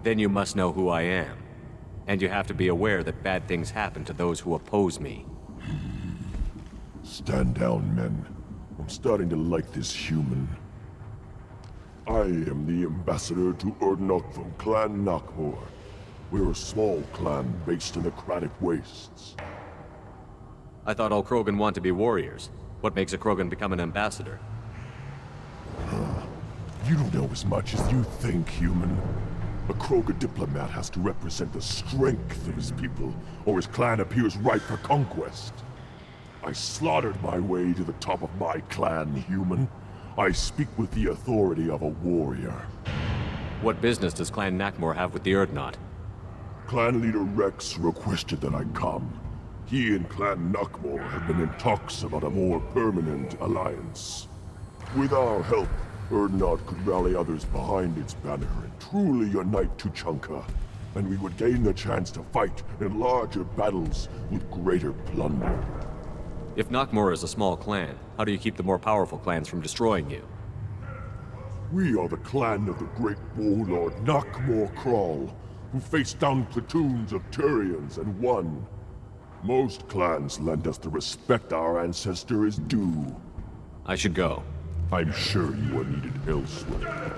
Then you must know who I am. And you have to be aware that bad things happen to those who oppose me. Stand down, men. I'm starting to like this human. I am the ambassador to Urdnot from Clan Nakmor. We're a small clan based in the Kratic Wastes. I thought all Krogan want to be warriors. What makes a Krogan become an ambassador? You don't know as much as you think, human. A Krogan diplomat has to represent the strength of his people, or his clan appears ripe for conquest. I slaughtered my way to the top of my clan, human. I speak with the authority of a warrior. What business does Clan Nakmor have with the Urdnot? Clan leader Rex requested that I come. He and Clan Nakmor have been in talks about a more permanent alliance. With our help, Urdnot could rally others behind its banner and truly unite Tuchanka, and we would gain the chance to fight in larger battles with greater plunder. If Nakmor is a small clan, how do you keep the more powerful clans from destroying you? We are the clan of the great warlord Nakmor Krawl, who faced down platoons of Turians and won. Most clans lend us the respect our ancestor is due. I should go. I'm sure you are needed elsewhere.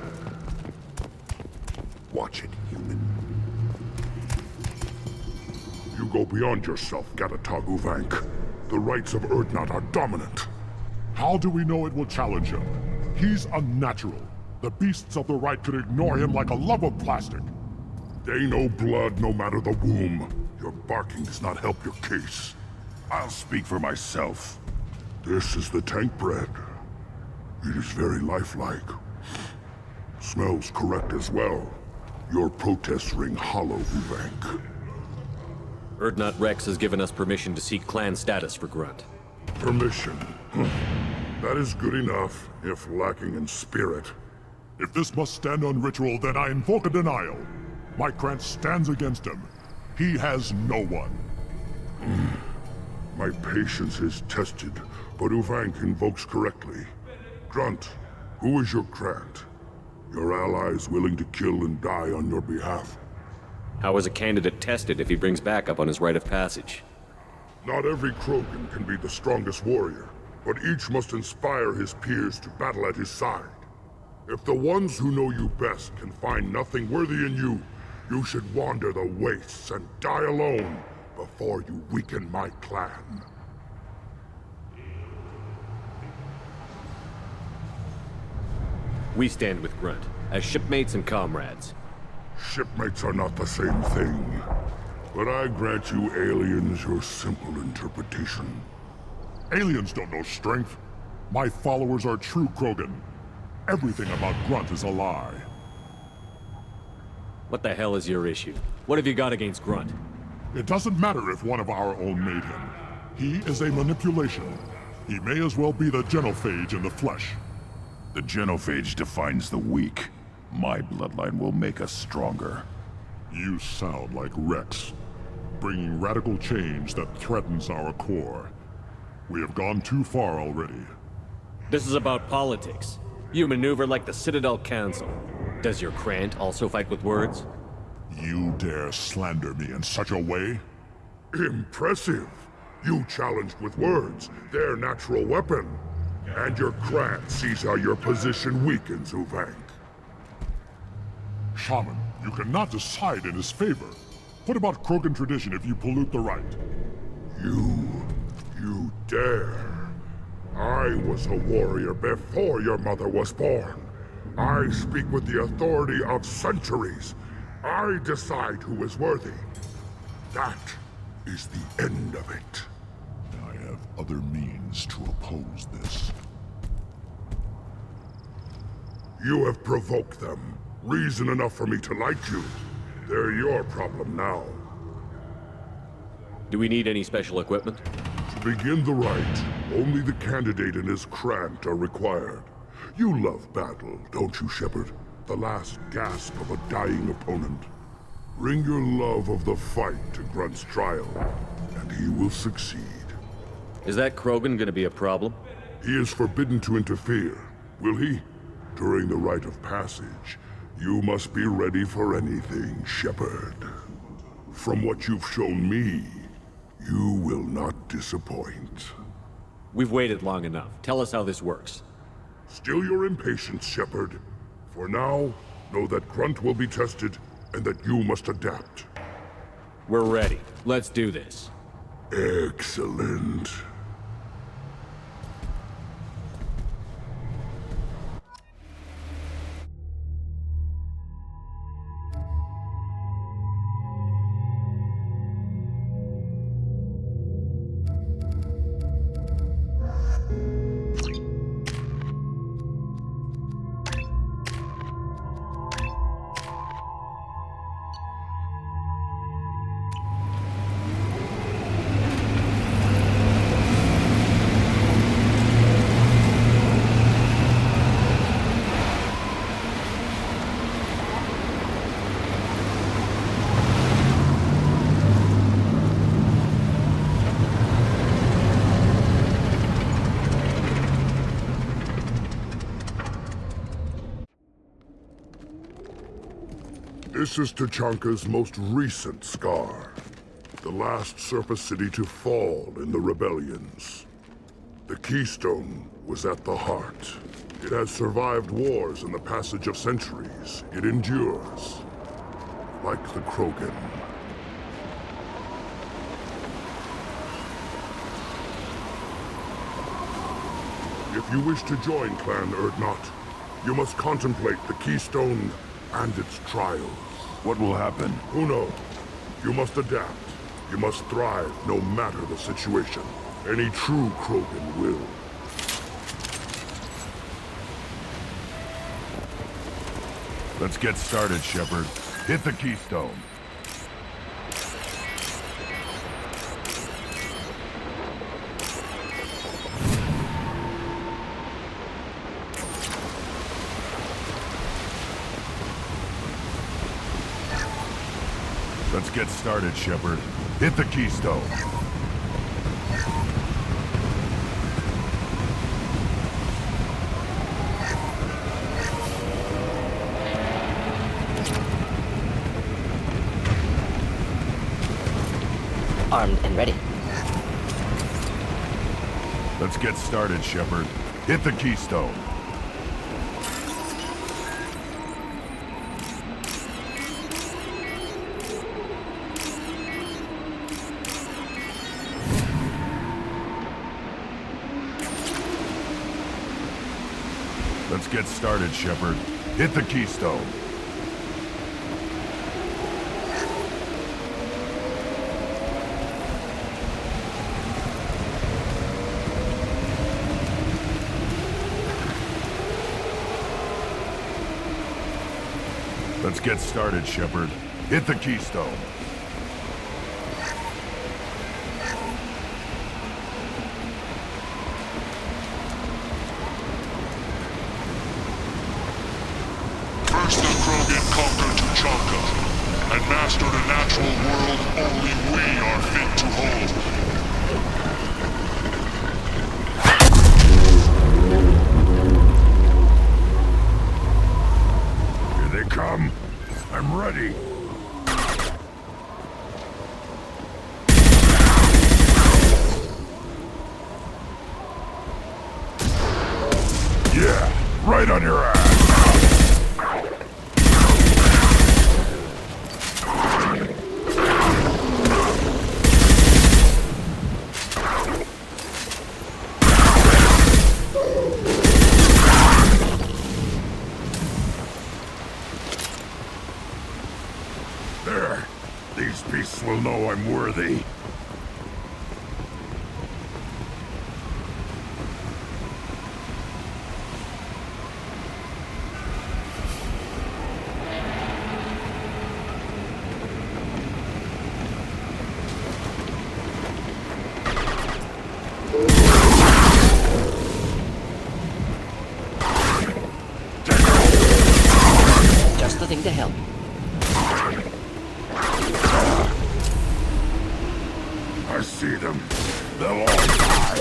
Watch it, human. You go beyond yourself, Gatatog Uvank. The rights of Urdnot are dominant. How do we know it will challenge him? He's unnatural. The beasts of the right could ignore him like a lump of plastic. They know blood no matter the womb. Your barking does not help your case. I'll speak for myself. This is the tank bread. It is very lifelike. Smells correct as well. Your protests ring hollow, Uvank. Urdnot Rex has given us permission to seek clan status for Grunt. Permission? That is good enough, if lacking in spirit. If this must stand on ritual, then I invoke a denial. My clan stands against him. He has no one. My patience is tested, but Uvank invokes correctly. Grunt, who is your Grant? Your allies willing to kill and die on your behalf? How is a candidate tested if he brings backup on his rite of passage? Not every Krogan can be the strongest warrior, but each must inspire his peers to battle at his side. If the ones who know you best can find nothing worthy in you, you should wander the wastes and die alone before you weaken my clan. We stand with Grunt, as shipmates and comrades. Shipmates are not the same thing. But I grant you aliens your simple interpretation. Aliens don't know strength. My followers are true Krogan. Everything about Grunt is a lie. What the hell is your issue? What have you got against Grunt? It doesn't matter if one of our own made him. He is a manipulation. He may as well be the genophage in the flesh. The genophage defines the weak. My bloodline will make us stronger. You sound like Rex, bringing radical change that threatens our core. We have gone too far already. This is about politics. You maneuver like the Citadel Council. Does your Krant also fight with words? You dare slander me in such a way? Impressive! You challenged with words, their natural weapon. And your Krant sees how your position weakens, Uvank. Shaman, you cannot decide in his favor. What about Krogan tradition if you pollute the rite? You dare. I was a warrior before your mother was born. I speak with the authority of centuries. I decide who is worthy. That is the end of it. I have other means to oppose this. You have provoked them. Reason enough for me to like you. They're your problem now. Do we need any special equipment? To begin the rite, only the candidate and his Krant are required. You love battle, don't you, Shepard? The last gasp of a dying opponent. Bring your love of the fight to Grunt's trial, and he will succeed. Is that Krogan gonna be a problem? He is forbidden to interfere. Will he? During the rite of passage, you must be ready for anything, Shepard. From what you've shown me, you will not disappoint. We've waited long enough. Tell us how this works. Still your impatience, Shepard. For now, know that Grunt will be tested, and that you must adapt. We're ready. Let's do this. Excellent. This is Tachanka's most recent scar. The last surface city to fall in the rebellions. The Keystone was at the heart. It has survived wars and the passage of centuries. It endures. Like the Krogan. If you wish to join Clan Urdnot, you must contemplate the Keystone and its trials. What will happen? Who knows? You must adapt. You must thrive no matter the situation. Any true Krogan will. Let's get started, Shepard. Hit the Keystone. Let's get started, Shepard. Hit the Keystone. Armed and ready. Let's get started, Shepard. Hit the Keystone. Let's get started, Shepard. Hit the Keystone. Let's get started, Shepard. Hit the Keystone. First the Krogan conquered Tachanka, and mastered a natural world only we are fit to hold. Here they come. I'm ready. Yeah, right on your ass. There. These beasts will know I'm worthy. Just the thing to help. I see them. They'll all die.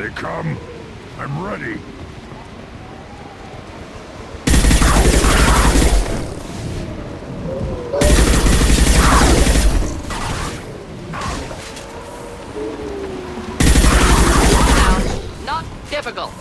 they come. I'm ready. Not difficult.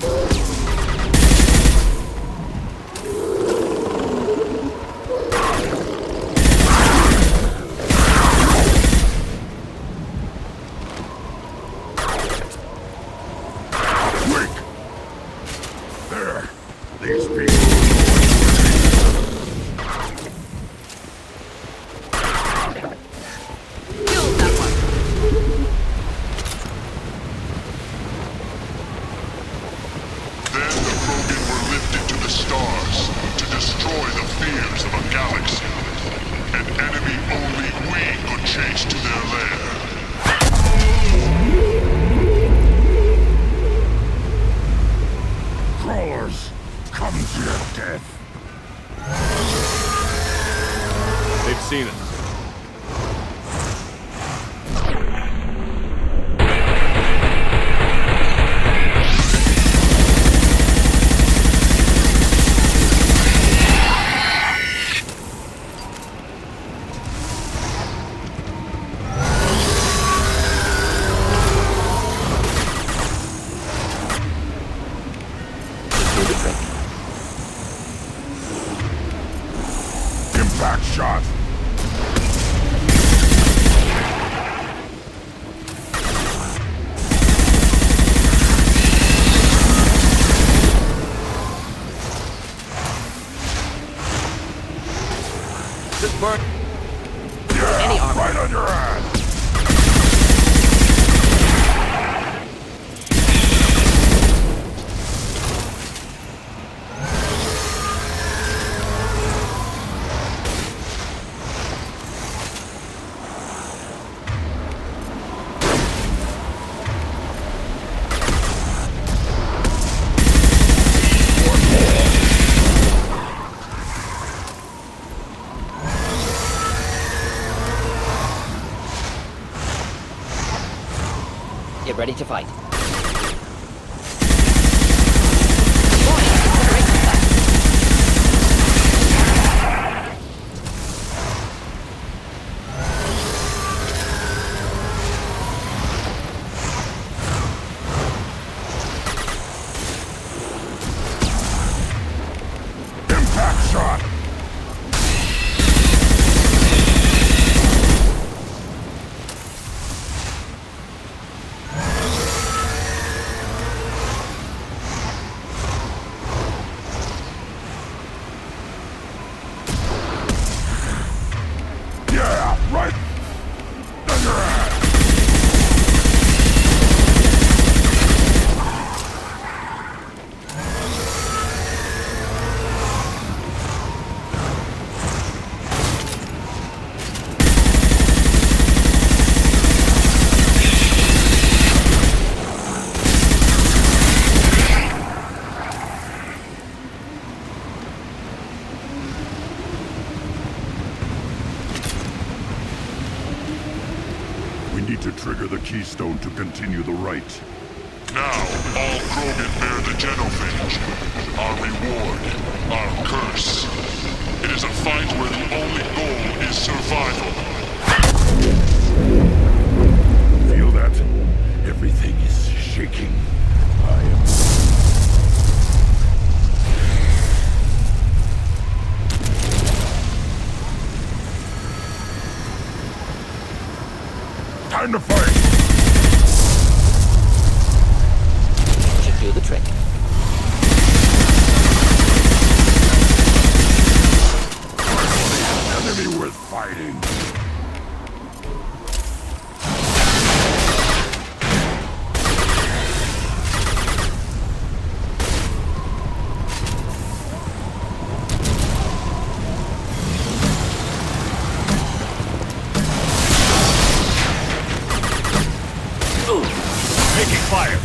Seen it. Impact shot. Burn. Yeah, any armor. Right on your ass. Get ready to fight. Impact shot. To trigger the keystone to continue the rite. Now, all Krogan bear the genophage. Our reward, our curse. It is a fight where the only goal is survival. Feel that? Everything is shaking. I am... Time to fight! Should do the trick. Enemy worth fighting. Taking fire.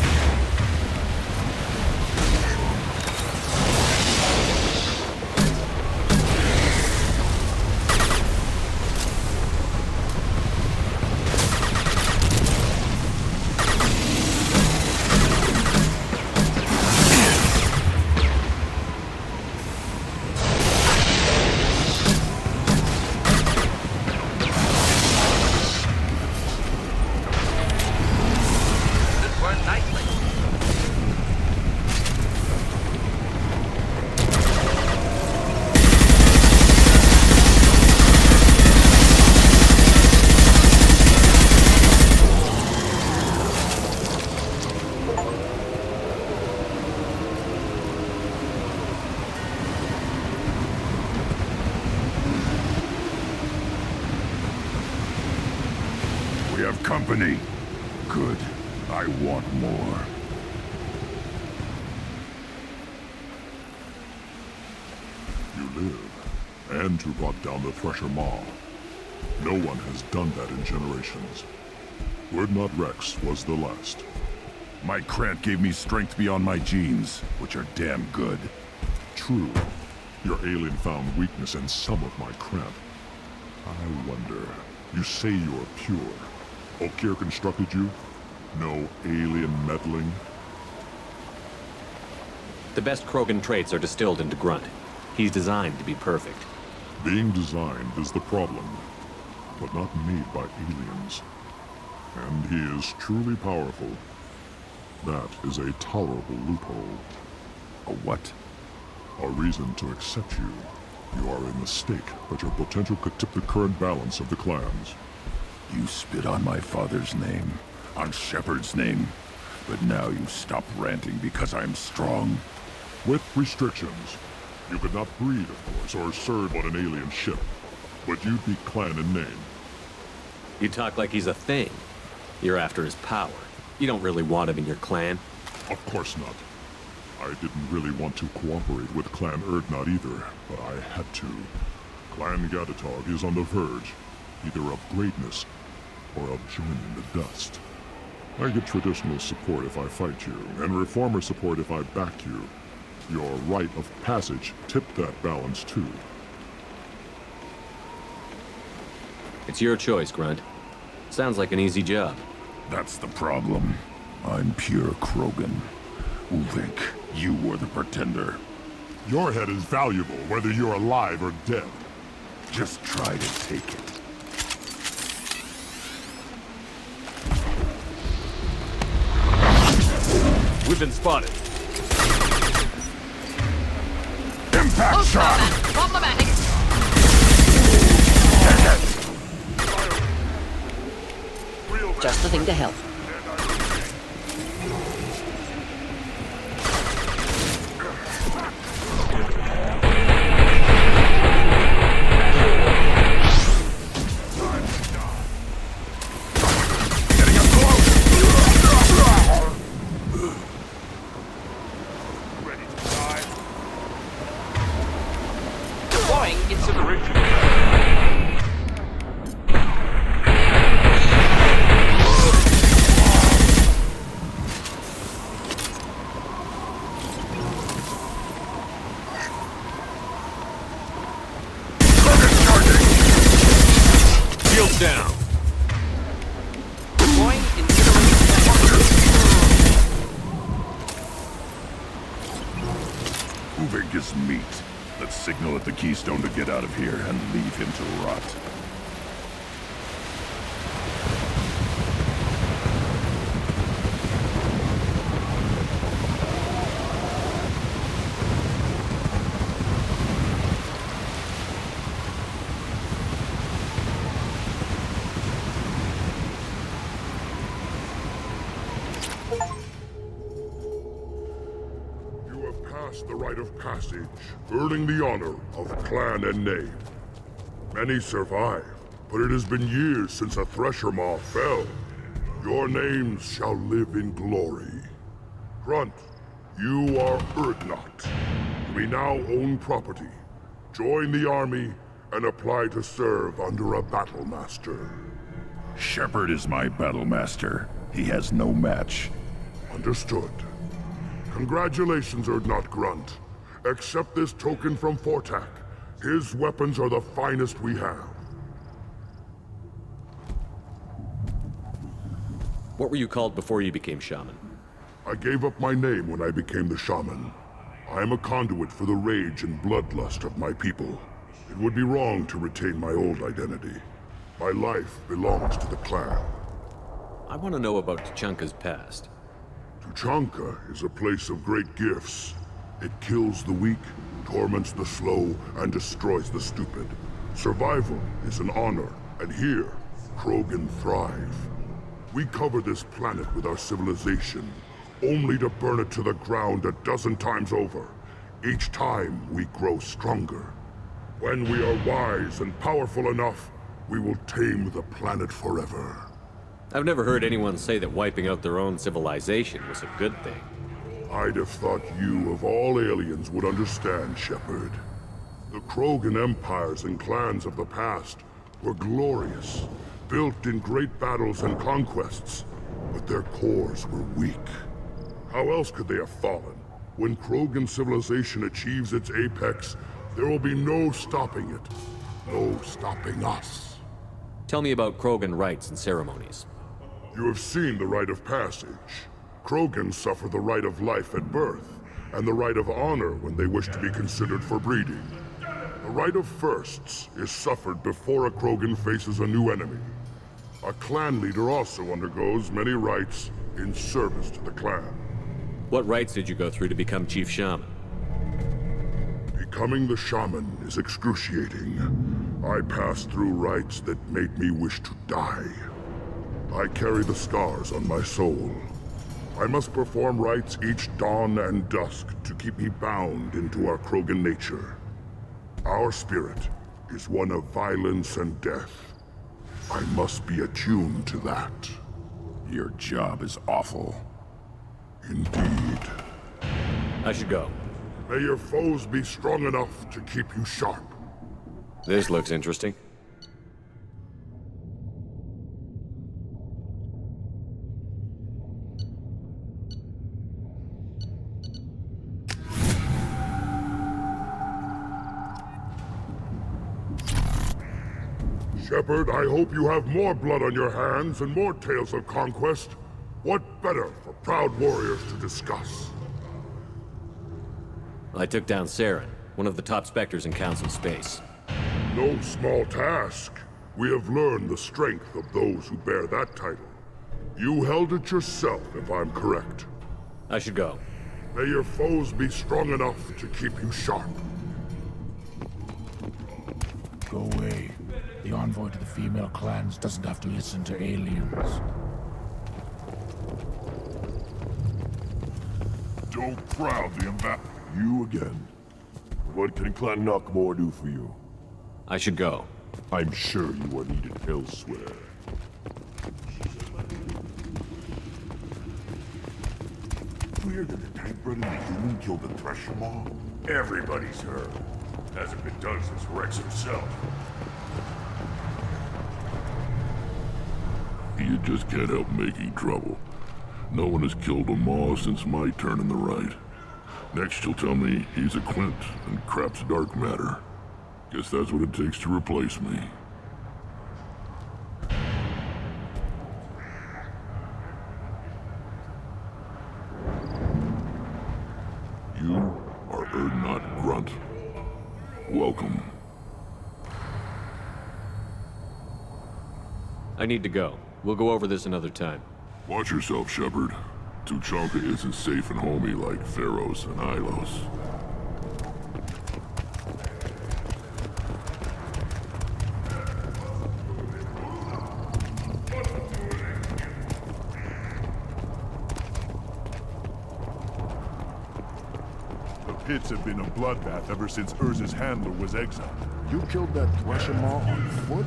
We have company. Good. I want more. You live, and to rot down the Thresher Maw. No one has done that in generations. Urdnot Rex was the last. My Krant gave me strength beyond my genes, which are damn good. True. Your alien found weakness in some of my Krant. I wonder. You say you're pure. Okier constructed you? No alien meddling? The best Krogan traits are distilled into Grunt. He's designed to be perfect. Being designed is the problem, but not made by aliens. And he is truly powerful. That is a tolerable loophole. A what? A reason to accept you. You are a mistake, but your potential could tip the current balance of the clans. You spit on my father's name, on Shepard's name, but now you stop ranting because I'm strong. With restrictions. You could not breed, of course, or serve on an alien ship, but you'd be clan in name. You talk like he's a thing. You're after his power. You don't really want him in your clan. Of course not. I didn't really want to cooperate with Clan Urdnot either, but I had to. Clan Gatatog is on the verge, either of greatness or of joining the dust. I get traditional support if I fight you, and reformer support if I back you. Your rite of passage tipped that balance too. It's your choice, Grunt. Sounds like an easy job. That's the problem. I'm pure Krogan. Uvik, you were the pretender. Your head is valuable, whether you're alive or dead. Just try to take it. We've been spotted. Impact shot! Problematic. Just the thing to help. Down. Deploying incineration. Uvik is meat. Let's signal at the Keystone to get out of here and leave him to rot. The rite of passage, earning the honor of clan and name. Many survive, but it has been years since a Thresher Maw fell. Your names shall live in glory. Grunt, you are Urdnot. We now own property. Join the army and apply to serve under a battle master. Shepard is my battle master. He has no match. Understood. Congratulations, Urdnot Grunt. Accept this token from Fortak. His weapons are the finest we have. What were you called before you became shaman? I gave up my name when I became the shaman. I am a conduit for the rage and bloodlust of my people. It would be wrong to retain my old identity. My life belongs to the clan. I want to know about Tuchanka's past. Tuchanka is a place of great gifts. It kills the weak, torments the slow, and destroys the stupid. Survival is an honor, and here, Krogan thrive. We cover this planet with our civilization, only to burn it to the ground a dozen times over. Each time, we grow stronger. When we are wise and powerful enough, we will tame the planet forever. I've never heard anyone say that wiping out their own civilization was a good thing. I'd have thought you, of all aliens, would understand, Shepard. The Krogan empires and clans of the past were glorious, built in great battles and conquests, but their cores were weak. How else could they have fallen? When Krogan civilization achieves its apex, there will be no stopping it. No stopping us. Tell me about Krogan rites and ceremonies. You have seen the rite of passage. Krogans suffer the rite of life at birth, and the rite of honor when they wish to be considered for breeding. The rite of firsts is suffered before a Krogan faces a new enemy. A clan leader also undergoes many rites in service to the clan. What rites did you go through to become Chief Shaman? Becoming the shaman is excruciating. I passed through rites that made me wish to die. I carry the scars on my soul. I must perform rites each dawn and dusk to keep me bound into our Krogan nature. Our spirit is one of violence and death. I must be attuned to that. Your job is awful. Indeed. I should go. May your foes be strong enough to keep you sharp. This looks interesting. Shepard, I hope you have more blood on your hands and more tales of conquest. What better for proud warriors to discuss? I took down Saren, one of the top Spectres in Council space. No small task. We have learned the strength of those who bear that title. You held it yourself, if I'm correct. I should go. May your foes be strong enough to keep you sharp. Go away. The envoy to the female clans doesn't have to listen to aliens. Don't crowd the You again. What can Clan Knockmore do for you? I should go. I'm sure you are needed elsewhere. Clear that the tank-bred and the human killed the Thresher Maw? Everybody's heard. Hasn't been done since Rex himself. You just can't help making trouble. No one has killed a Maw since my turn in the right. Next you'll tell me he's a Quint and crap's dark matter. Guess that's what it takes to replace me. You are Urdnot Grunt. Welcome. I need to go. We'll go over this another time. Watch yourself, Shepard. Tuchanka isn't safe and homey like Theros and Ilos. The pits have been a bloodbath ever since Urza's handler was exiled. You killed that Thresher Maw on foot?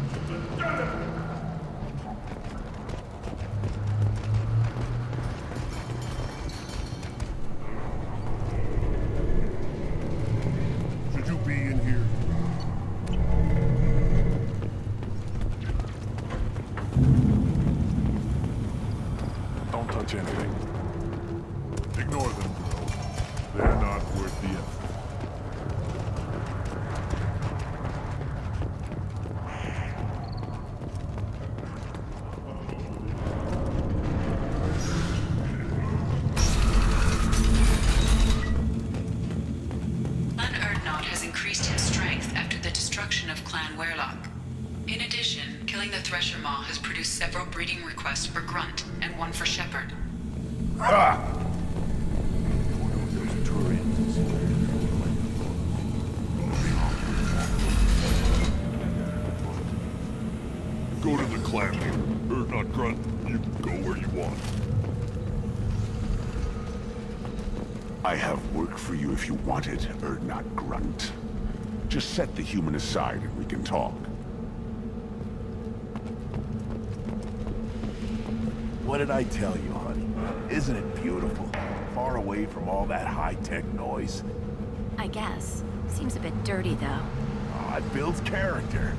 Go to the clan leader. Urdnot Grunt, you can go where you want. I have work for you if you want it, Urdnot Grunt. Just set the human aside and we can talk. What did I tell you, honey? Isn't it beautiful? Far away from all that high-tech noise. I guess. Seems a bit dirty, though. Oh, it builds character.